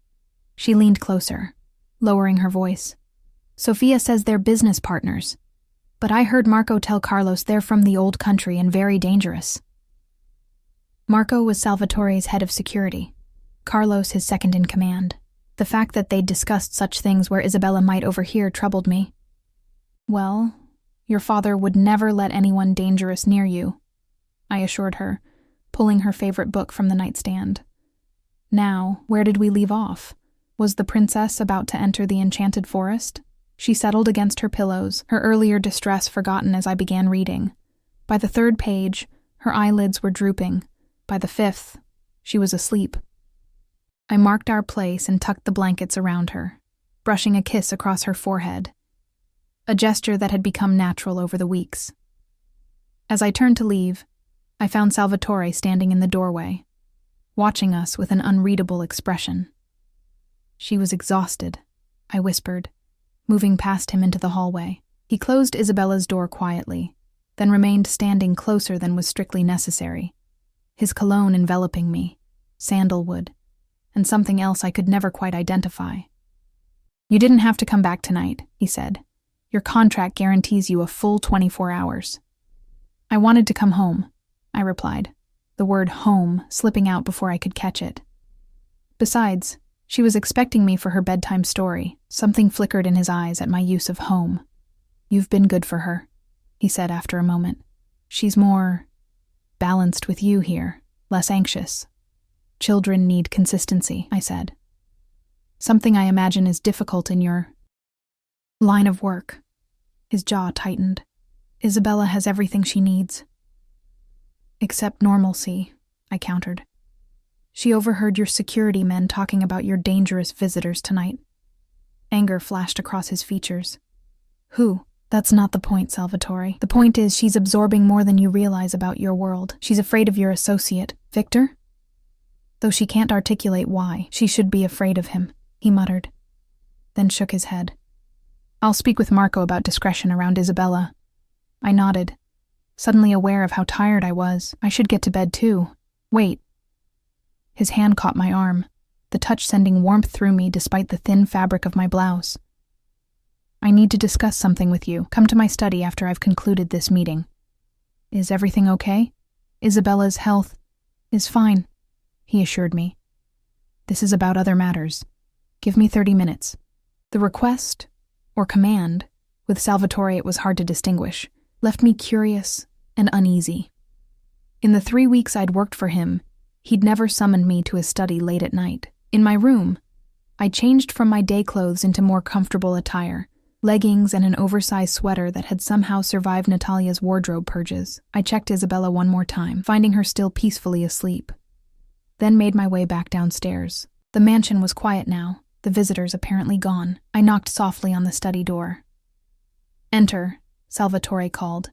She leaned closer, lowering her voice. "Sophia says they're business partners, but I heard Marco tell Carlos they're from the old country and very dangerous." Marco was Salvatore's head of security, Carlos his second in command. The fact that they'd discussed such things where Isabella might overhear troubled me. "Well, your father would never let anyone dangerous near you," I assured her, pulling her favorite book from the nightstand. Now, where did we leave off? Was the princess about to enter the enchanted forest? She settled against her pillows, her earlier distress forgotten as I began reading. By the 3rd page, her eyelids were drooping. By the 5th, she was asleep. I marked our place and tucked the blankets around her, brushing a kiss across her forehead, a gesture that had become natural over the weeks. As I turned to leave, I found Salvatore standing in the doorway, watching us with an unreadable expression. "She was exhausted," I whispered, moving past him into the hallway. He closed Isabella's door quietly, then remained standing closer than was strictly necessary, his cologne enveloping me, sandalwood, and something else I could never quite identify. "You didn't have to come back tonight," he said. "Your contract guarantees you a full 24 hours. "I wanted to come home," I replied, the word home slipping out before I could catch it. Besides, she was expecting me for her bedtime story. Something flickered in his eyes at my use of home. "You've been good for her," he said after a moment. "She's more balanced with you here, less anxious." "Children need consistency," I said. "Something I imagine is difficult in your line of work." His jaw tightened. "Isabella has everything she needs." "Except normalcy," I countered. "She overheard your security men talking about your dangerous visitors tonight." Anger flashed across his features. "Who?" "That's not the point, Salvatore. The point is she's absorbing more than you realize about your world. She's afraid of your associate, Victor?" "Though she can't articulate why, she should be afraid of him," he muttered, then shook his head. "I'll speak with Marco about discretion around Isabella." I nodded, suddenly aware of how tired I was. I should get to bed too. "Wait." His hand caught my arm, the touch sending warmth through me despite the thin fabric of my blouse. "I need to discuss something with you. Come to my study after I've concluded this meeting." "Is everything okay?" "Isabella's health is fine," he assured me. "This is about other matters. Give me 30 minutes." The request, or command, with Salvatore it was hard to distinguish, left me curious and uneasy. In the 3 weeks I'd worked for him, he'd never summoned me to his study late at night. In my room, I changed from my day clothes into more comfortable attire, leggings and an oversized sweater that had somehow survived Natalia's wardrobe purges. I checked Isabella one more time, finding her still peacefully asleep, then made my way back downstairs. The mansion was quiet now, the visitors apparently gone. I knocked softly on the study door. "Enter," Salvatore called.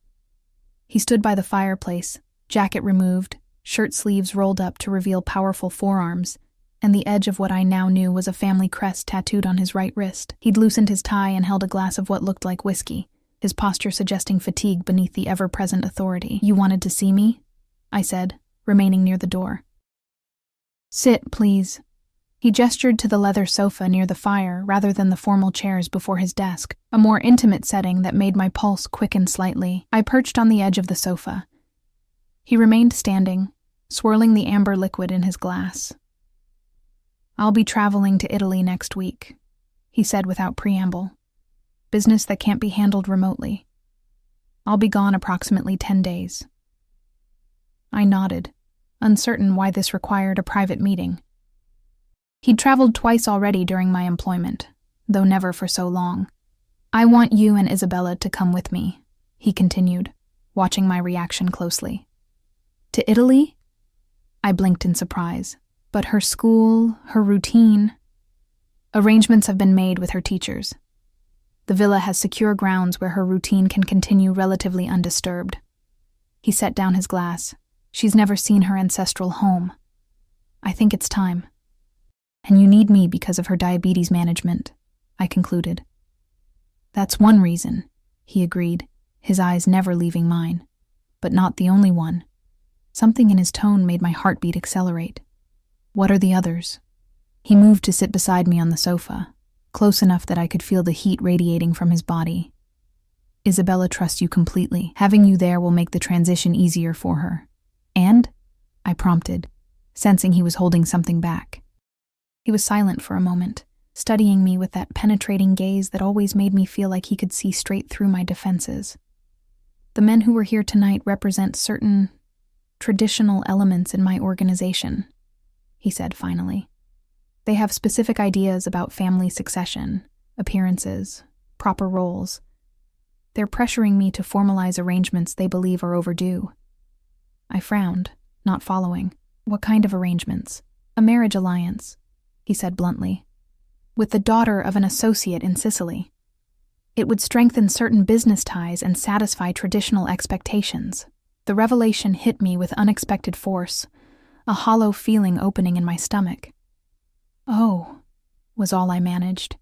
He stood by the fireplace, jacket removed, shirt sleeves rolled up to reveal powerful forearms, and the edge of what I now knew was a family crest tattooed on his right wrist. He'd loosened his tie and held a glass of what looked like whiskey, his posture suggesting fatigue beneath the ever-present authority. "You wanted to see me?" I said, remaining near the door. "Sit, please." He gestured to the leather sofa near the fire rather than the formal chairs before his desk, a more intimate setting that made my pulse quicken slightly. I perched on the edge of the sofa. He remained standing, swirling the amber liquid in his glass. "I'll be traveling to Italy next week," he said without preamble. "Business that can't be handled remotely. I'll be gone approximately 10 days. I nodded, uncertain why this required a private meeting. He'd traveled twice already during my employment, though never for so long. "I want you and Isabella to come with me," he continued, watching my reaction closely. "To Italy?" I blinked in surprise. "But her school, her routine..." "Arrangements have been made with her teachers. The villa has secure grounds where her routine can continue relatively undisturbed." He set down his glass. "She's never seen her ancestral home. I think it's time. And you need me because of her diabetes management," I concluded. "That's one reason," he agreed, his eyes never leaving mine. "But not the only one." Something in his tone made my heartbeat accelerate. "What are the others?" He moved to sit beside me on the sofa, close enough that I could feel the heat radiating from his body. "Isabella trusts you completely. Having you there will make the transition easier for her." "And?" I prompted, sensing he was holding something back. He was silent for a moment, studying me with that penetrating gaze that always made me feel like he could see straight through my defenses. "The men who were here tonight represent certain traditional elements in my organization," he said finally. "They have specific ideas about family succession, appearances, proper roles. They're pressuring me to formalize arrangements they believe are overdue." I frowned, not following. "What kind of arrangements?" "A marriage alliance," he said bluntly, "with the daughter of an associate in Sicily. It would strengthen certain business ties and satisfy traditional expectations." The revelation hit me with unexpected force, a hollow feeling opening in my stomach. "Oh," was all I managed.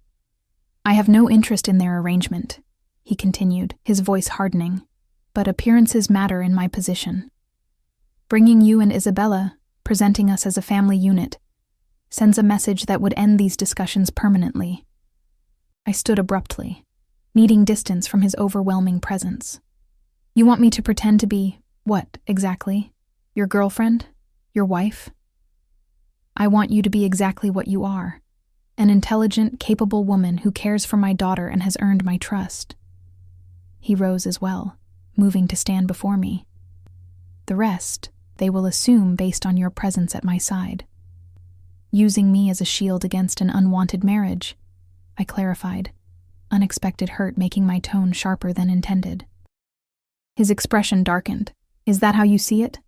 "I have no interest in their arrangement," he continued, his voice hardening, "but appearances matter in my position. Bringing you and Isabella, presenting us as a family unit, sends a message that would end these discussions permanently." I stood abruptly, needing distance from his overwhelming presence. "You want me to pretend to be, what, exactly? Your girlfriend? Your wife?" "I want you to be exactly what you are, an intelligent, capable woman who cares for my daughter and has earned my trust." He rose as well, moving to stand before me. "The rest, they will assume based on your presence at my side. Using me as a shield against an unwanted marriage," I clarified, unexpected hurt making my tone sharper than intended. His expression darkened. "Is that how you see it?"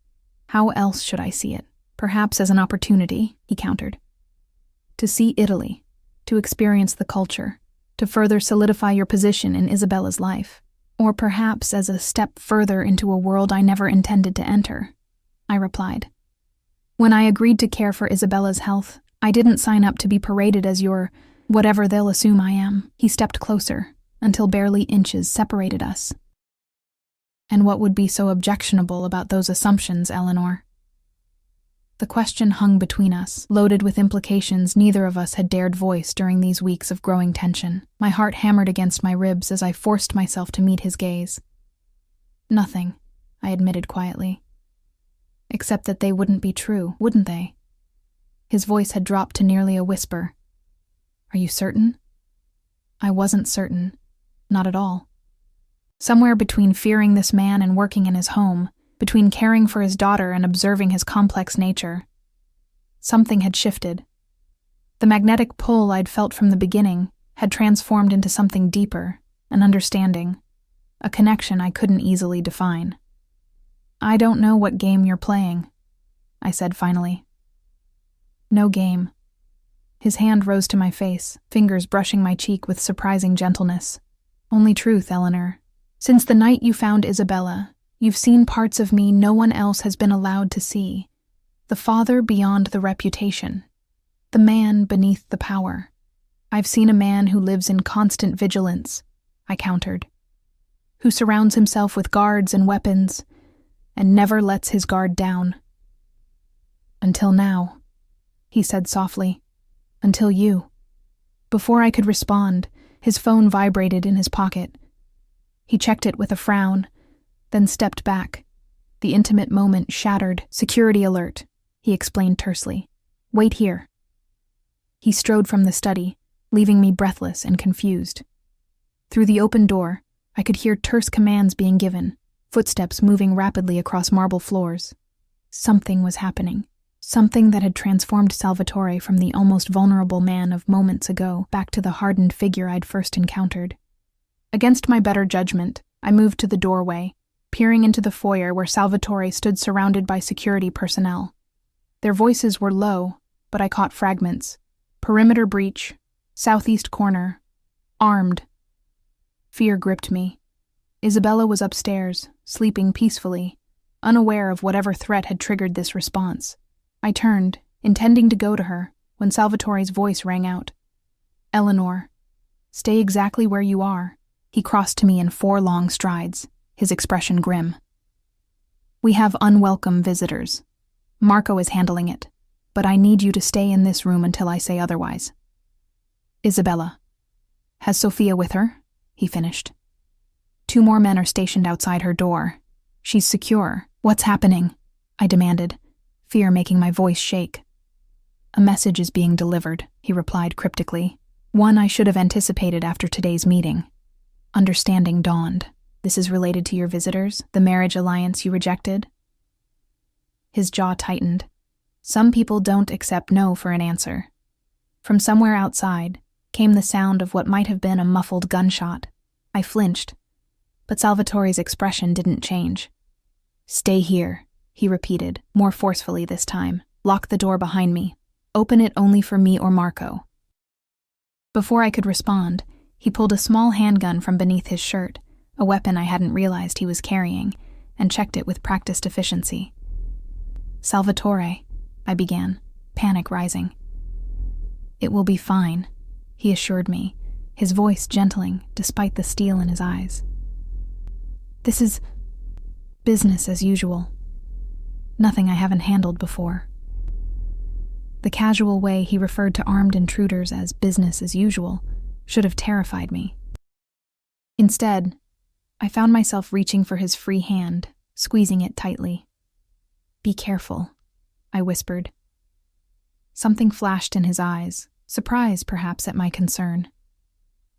"How else should I see it? Perhaps as an opportunity," he countered. "To see Italy, to experience the culture, to further solidify your position in Isabella's life. Or perhaps as a step further into a world I never intended to enter," I replied. "When I agreed to care for Isabella's health, I didn't sign up to be paraded as your whatever they'll assume I am." He stepped closer, until barely inches separated us. "And what would be so objectionable about those assumptions, Eleanor?" The question hung between us, loaded with implications neither of us had dared voice during these weeks of growing tension. My heart hammered against my ribs as I forced myself to meet his gaze. "Nothing," I admitted quietly. "Except that they wouldn't be true, wouldn't they?" His voice had dropped to nearly a whisper. "Are you certain?" I wasn't certain. Not at all. Somewhere between fearing this man and working in his home, between caring for his daughter and observing his complex nature, something had shifted. The magnetic pull I'd felt from the beginning had transformed into something deeper, an understanding, a connection I couldn't easily define. "I don't know what game you're playing," I said finally. "No game. His hand rose to my face, fingers brushing my cheek with surprising gentleness. Only truth, Eleanor. Since the night you found Isabella, you've seen parts of me no one else has been allowed to see. The father beyond the reputation. The man beneath the power. I've seen a man who lives in constant vigilance, I countered. Who surrounds himself with guards and weapons, and never lets his guard down. Until now, he said softly. Until you. Before I could respond, his phone vibrated in his pocket. He checked it with a frown, then stepped back. The intimate moment shattered. Security alert, he explained tersely. Wait here. He strode from the study, leaving me breathless and confused. Through the open door, I could hear terse commands being given, footsteps moving rapidly across marble floors. Something was happening. Something that had transformed Salvatore from the almost vulnerable man of moments ago back to the hardened figure I'd first encountered. Against my better judgment, I moved to the doorway, peering into the foyer where Salvatore stood surrounded by security personnel. Their voices were low, but I caught fragments. Perimeter breach, southeast corner, armed. Fear gripped me. Isabella was upstairs, sleeping peacefully, unaware of whatever threat had triggered this response. I turned, intending to go to her, when Salvatore's voice rang out. Eleanor, stay exactly where you are. He crossed to me in 4 long strides, his expression grim. We have unwelcome visitors. Marco is handling it, but I need you to stay in this room until I say otherwise. Isabella. Has Sophia with her? He finished. 2 more men are stationed outside her door. She's secure. What's happening? I demanded, fear making my voice shake. A message is being delivered, he replied cryptically. One I should have anticipated after today's meeting. Understanding dawned. This is related to your visitors, the marriage alliance you rejected? His jaw tightened. Some people don't accept no for an answer. From somewhere outside came the sound of what might have been a muffled gunshot. I flinched, but Salvatore's expression didn't change. Stay here, he repeated, more forcefully this time. Lock the door behind me. Open it only for me or Marco. Before I could respond, he pulled a small handgun from beneath his shirt, a weapon I hadn't realized he was carrying, and checked it with practiced efficiency. Salvatore, I began, panic rising. It will be fine, he assured me, his voice gentling despite the steel in his eyes. This is business as usual. Nothing I haven't handled before. The casual way he referred to armed intruders as business as usual should have terrified me. Instead, I found myself reaching for his free hand, squeezing it tightly. Be careful, I whispered. Something flashed in his eyes, surprise perhaps at my concern.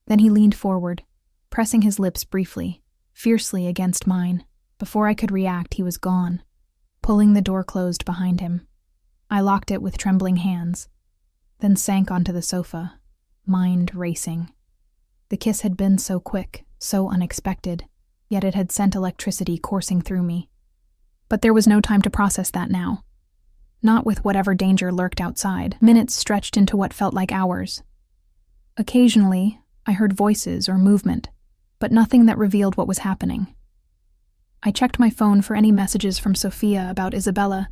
Then he leaned forward, pressing his lips briefly, fiercely against mine. Before I could react, he was gone, pulling the door closed behind him. I locked it with trembling hands, then sank onto the sofa, mind racing. The kiss had been so quick, so unexpected, yet it had sent electricity coursing through me. But there was no time to process that now. Not with whatever danger lurked outside. Minutes stretched into what felt like hours. Occasionally, I heard voices or movement, but nothing that revealed what was happening. I checked my phone for any messages from Sophia about Isabella,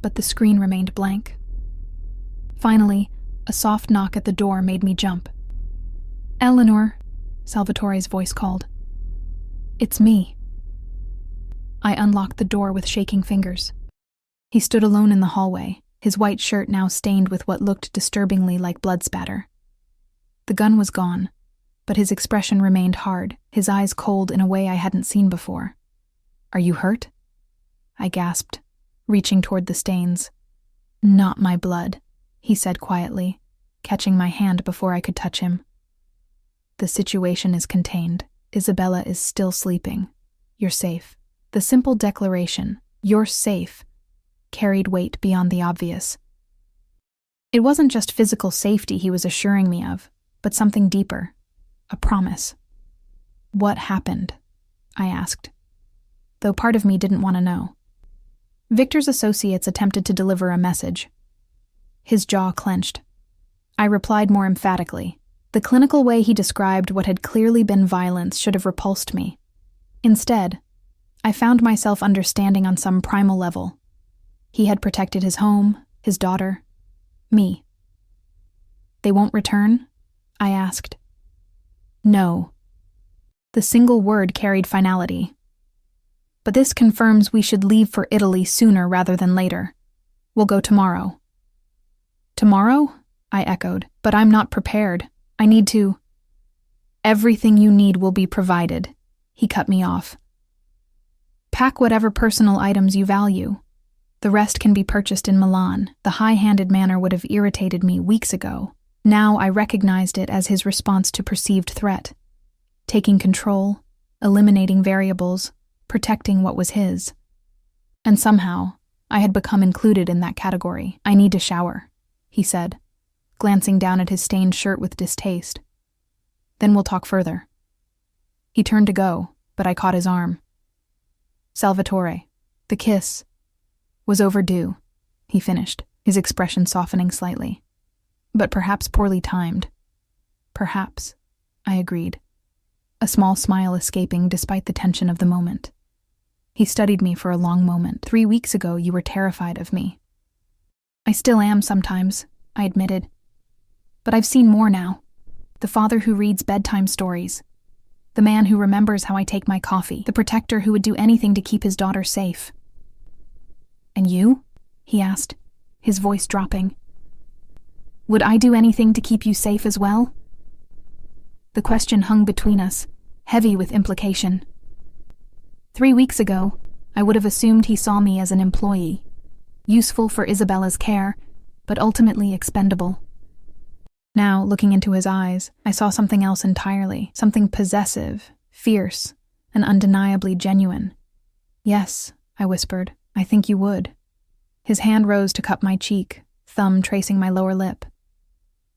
but the screen remained blank. Finally, a soft knock at the door made me jump. Eleanor, Salvatore's voice called. It's me. I unlocked the door with shaking fingers. He stood alone in the hallway, his white shirt now stained with what looked disturbingly like blood spatter. The gun was gone, but his expression remained hard, his eyes cold in a way I hadn't seen before. Are you hurt? I gasped, reaching toward the stains. Not my blood, he said quietly, catching my hand before I could touch him. The situation is contained. Isabella is still sleeping. You're safe. The simple declaration, you're safe, carried weight beyond the obvious. It wasn't just physical safety he was assuring me of, but something deeper, a promise. What happened? I asked, though part of me didn't want to know. Victor's associates attempted to deliver a message. His jaw clenched. I replied more emphatically. The clinical way he described what had clearly been violence should have repulsed me. Instead, I found myself understanding on some primal level. He had protected his home, his daughter, me. They won't return? I asked. No. The single word carried finality. But this confirms we should leave for Italy sooner rather than later. We'll go tomorrow. Tomorrow? I echoed, but I'm not prepared. I need to. Everything you need will be provided. He cut me off. Pack whatever personal items you value. The rest can be purchased in Milan. The high-handed manner would have irritated me weeks ago. Now I recognized it as his response to perceived threat. Taking control, eliminating variables, protecting what was his. And somehow, I had become included in that category. I need to shower, he said, glancing down at his stained shirt with distaste. Then we'll talk further. He turned to go, but I caught his arm. Salvatore, the kiss, was overdue, he finished, his expression softening slightly. But perhaps poorly timed. Perhaps, I agreed, a small smile escaping despite the tension of the moment. He studied me for a long moment. 3 weeks ago, you were terrified of me. I still am sometimes, I admitted. But I've seen more now. The father who reads bedtime stories. The man who remembers how I take my coffee. The protector who would do anything to keep his daughter safe. And you? He asked, his voice dropping. Would I do anything to keep you safe as well? The question hung between us, heavy with implication. 3 weeks ago, I would have assumed he saw me as an employee, useful for Isabella's care, but ultimately expendable. Now, looking into his eyes, I saw something else entirely, something possessive, fierce, and undeniably genuine. Yes, I whispered, I think you would. His hand rose to cup my cheek, thumb tracing my lower lip.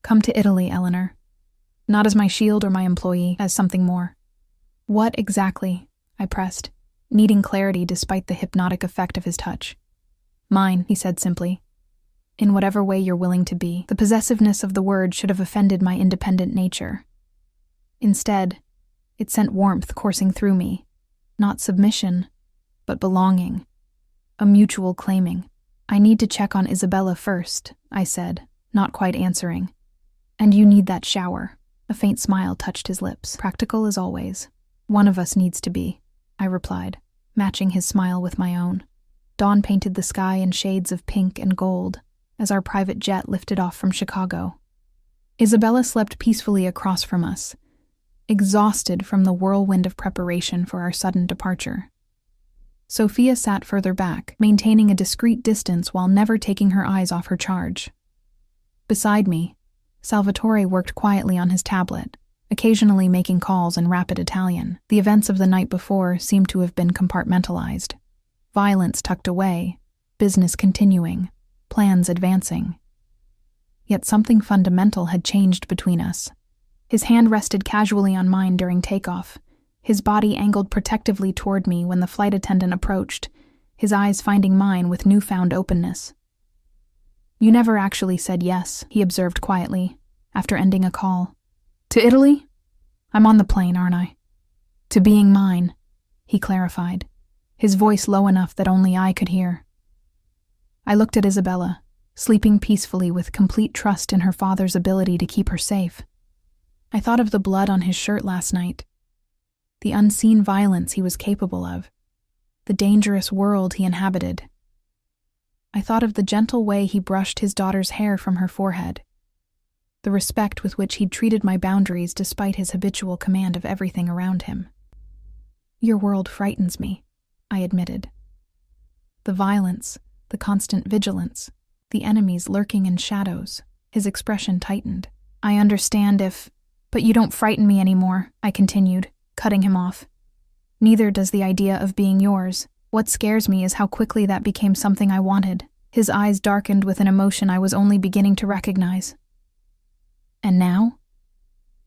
Come to Italy, Eleanor. Not as my shield or my employee, as something more. What exactly? I pressed, needing clarity despite the hypnotic effect of his touch. Mine, he said simply. In whatever way you're willing to be. The possessiveness of the word should have offended my independent nature. Instead, it sent warmth coursing through me. Not submission, but belonging. A mutual claiming. I need to check on Isabella first, I said, not quite answering. And you need that shower. A faint smile touched his lips. Practical as always. One of us needs to be, I replied, matching his smile with my own. Dawn painted the sky in shades of pink and gold as our private jet lifted off from Chicago. Isabella slept peacefully across from us, exhausted from the whirlwind of preparation for our sudden departure. Sophia sat further back, maintaining a discreet distance while never taking her eyes off her charge. Beside me, Salvatore worked quietly on his tablet, occasionally making calls in rapid Italian. The events of the night before seemed to have been compartmentalized. Violence tucked away, business continuing, plans advancing. Yet something fundamental had changed between us. His hand rested casually on mine during takeoff, his body angled protectively toward me when the flight attendant approached, his eyes finding mine with newfound openness. You never actually said yes, he observed quietly, after ending a call. To Italy? I'm on the plane, aren't I? To being mine, he clarified, his voice low enough that only I could hear. I looked at Isabella, sleeping peacefully with complete trust in her father's ability to keep her safe. I thought of the blood on his shirt last night, the unseen violence he was capable of, the dangerous world he inhabited. I thought of the gentle way he brushed his daughter's hair from her forehead, the respect with which he'd treated my boundaries despite his habitual command of everything around him. Your world frightens me, I admitted. The violence, the constant vigilance, the enemies lurking in shadows. His expression tightened. I understand but you don't frighten me anymore, I continued, cutting him off. Neither does the idea of being yours. What scares me is how quickly that became something I wanted. His eyes darkened with an emotion I was only beginning to recognize. And now?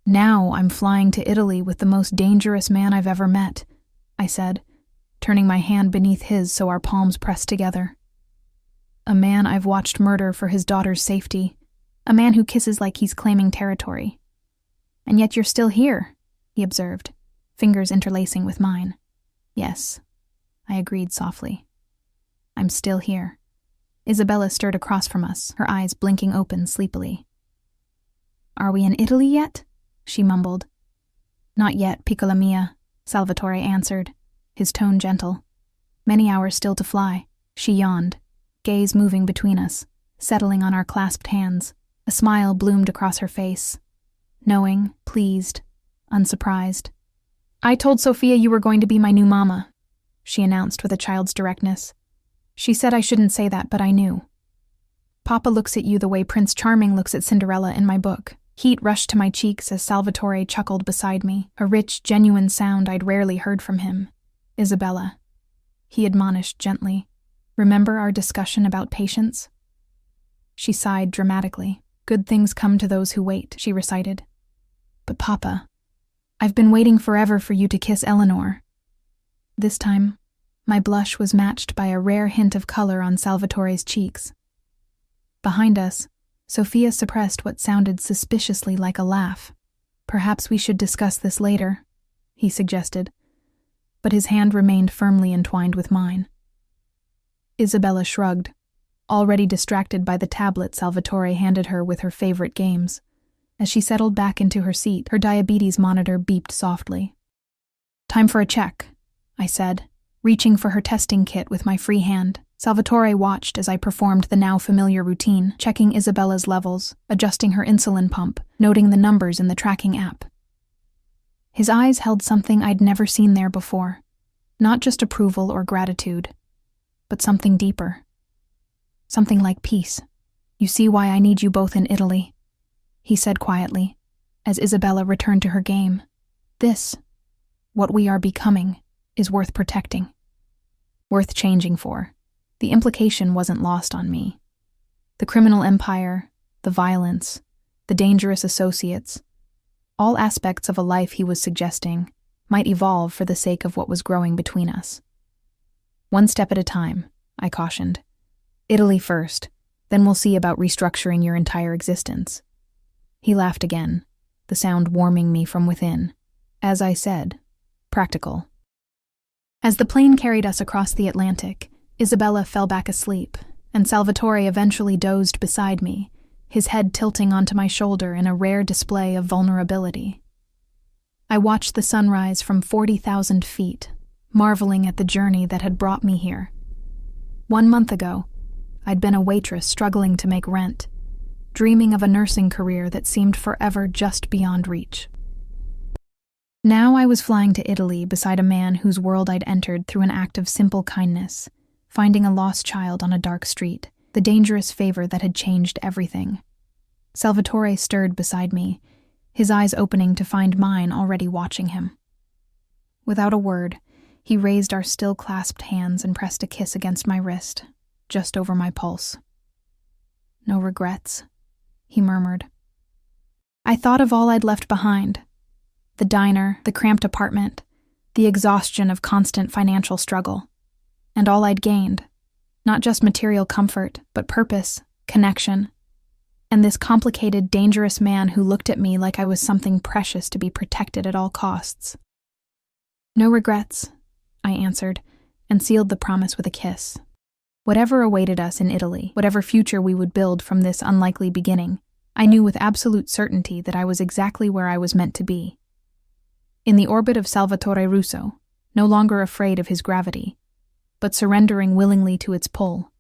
Now I'm flying to Italy with the most dangerous man I've ever met, I said, turning my hand beneath his so our palms pressed together. A man I've watched murder for his daughter's safety, A man who kisses like he's claiming territory. And yet you're still here, he observed, fingers interlacing with mine. Yes, I agreed softly. I'm still here. Isabella stirred across from us, her eyes blinking open sleepily. Are we in Italy yet? She mumbled. Not yet, piccola mia, Salvatore answered, his tone gentle. Many hours still to fly. She yawned, gaze moving between us, settling on our clasped hands. A smile bloomed across her face. Knowing, pleased, unsurprised. I told Sophia you were going to be my new mama, she announced with a child's directness. She said I shouldn't say that, but I knew. Papa looks at you the way Prince Charming looks at Cinderella in my book. Heat rushed to my cheeks as Salvatore chuckled beside me, a rich, genuine sound I'd rarely heard from him. Isabella, he admonished gently. Remember our discussion about patience? She sighed dramatically. Good things come to those who wait, she recited. But Papa, I've been waiting forever for you to kiss Eleanor. This time, my blush was matched by a rare hint of color on Salvatore's cheeks. Behind us, Sophia suppressed what sounded suspiciously like a laugh. Perhaps we should discuss this later, he suggested, but his hand remained firmly entwined with mine. Isabella shrugged, already distracted by the tablet Salvatore handed her with her favorite games. As she settled back into her seat, her diabetes monitor beeped softly. Time for a check, I said, reaching for her testing kit with my free hand. Salvatore watched as I performed the now familiar routine, checking Isabella's levels, adjusting her insulin pump, noting the numbers in the tracking app. His eyes held something I'd never seen there before. Not just approval or gratitude, but something deeper. Something like peace. You see why I need you both in Italy, he said quietly, as Isabella returned to her game. This, what we are becoming, is worth protecting. Worth changing for. The implication wasn't lost on me. The criminal empire, the violence, the dangerous associates, all aspects of a life he was suggesting might evolve for the sake of what was growing between us. One step at a time, I cautioned. Italy first, then we'll see about restructuring your entire existence. He laughed again, the sound warming me from within. As I said, practical. As the plane carried us across the Atlantic, Isabella fell back asleep, and Salvatore eventually dozed beside me, his head tilting onto my shoulder in a rare display of vulnerability. I watched the sunrise from 40,000 feet, marveling at the journey that had brought me here. 1 month ago, I'd been a waitress struggling to make rent, dreaming of a nursing career that seemed forever just beyond reach. Now I was flying to Italy beside a man whose world I'd entered through an act of simple kindness, finding a lost child on a dark street, the dangerous favor that had changed everything. Salvatore stirred beside me, his eyes opening to find mine already watching him. Without a word, he raised our still clasped hands and pressed a kiss against my wrist, just over my pulse. No regrets, he murmured. I thought of all I'd left behind. The diner, the cramped apartment, the exhaustion of constant financial struggle. And all I'd gained, not just material comfort, but purpose, connection, and this complicated, dangerous man who looked at me like I was something precious to be protected at all costs. No regrets, I answered, and sealed the promise with a kiss. Whatever awaited us in Italy, whatever future we would build from this unlikely beginning, I knew with absolute certainty that I was exactly where I was meant to be. In the orbit of Salvatore Russo, no longer afraid of his gravity, but surrendering willingly to its pull,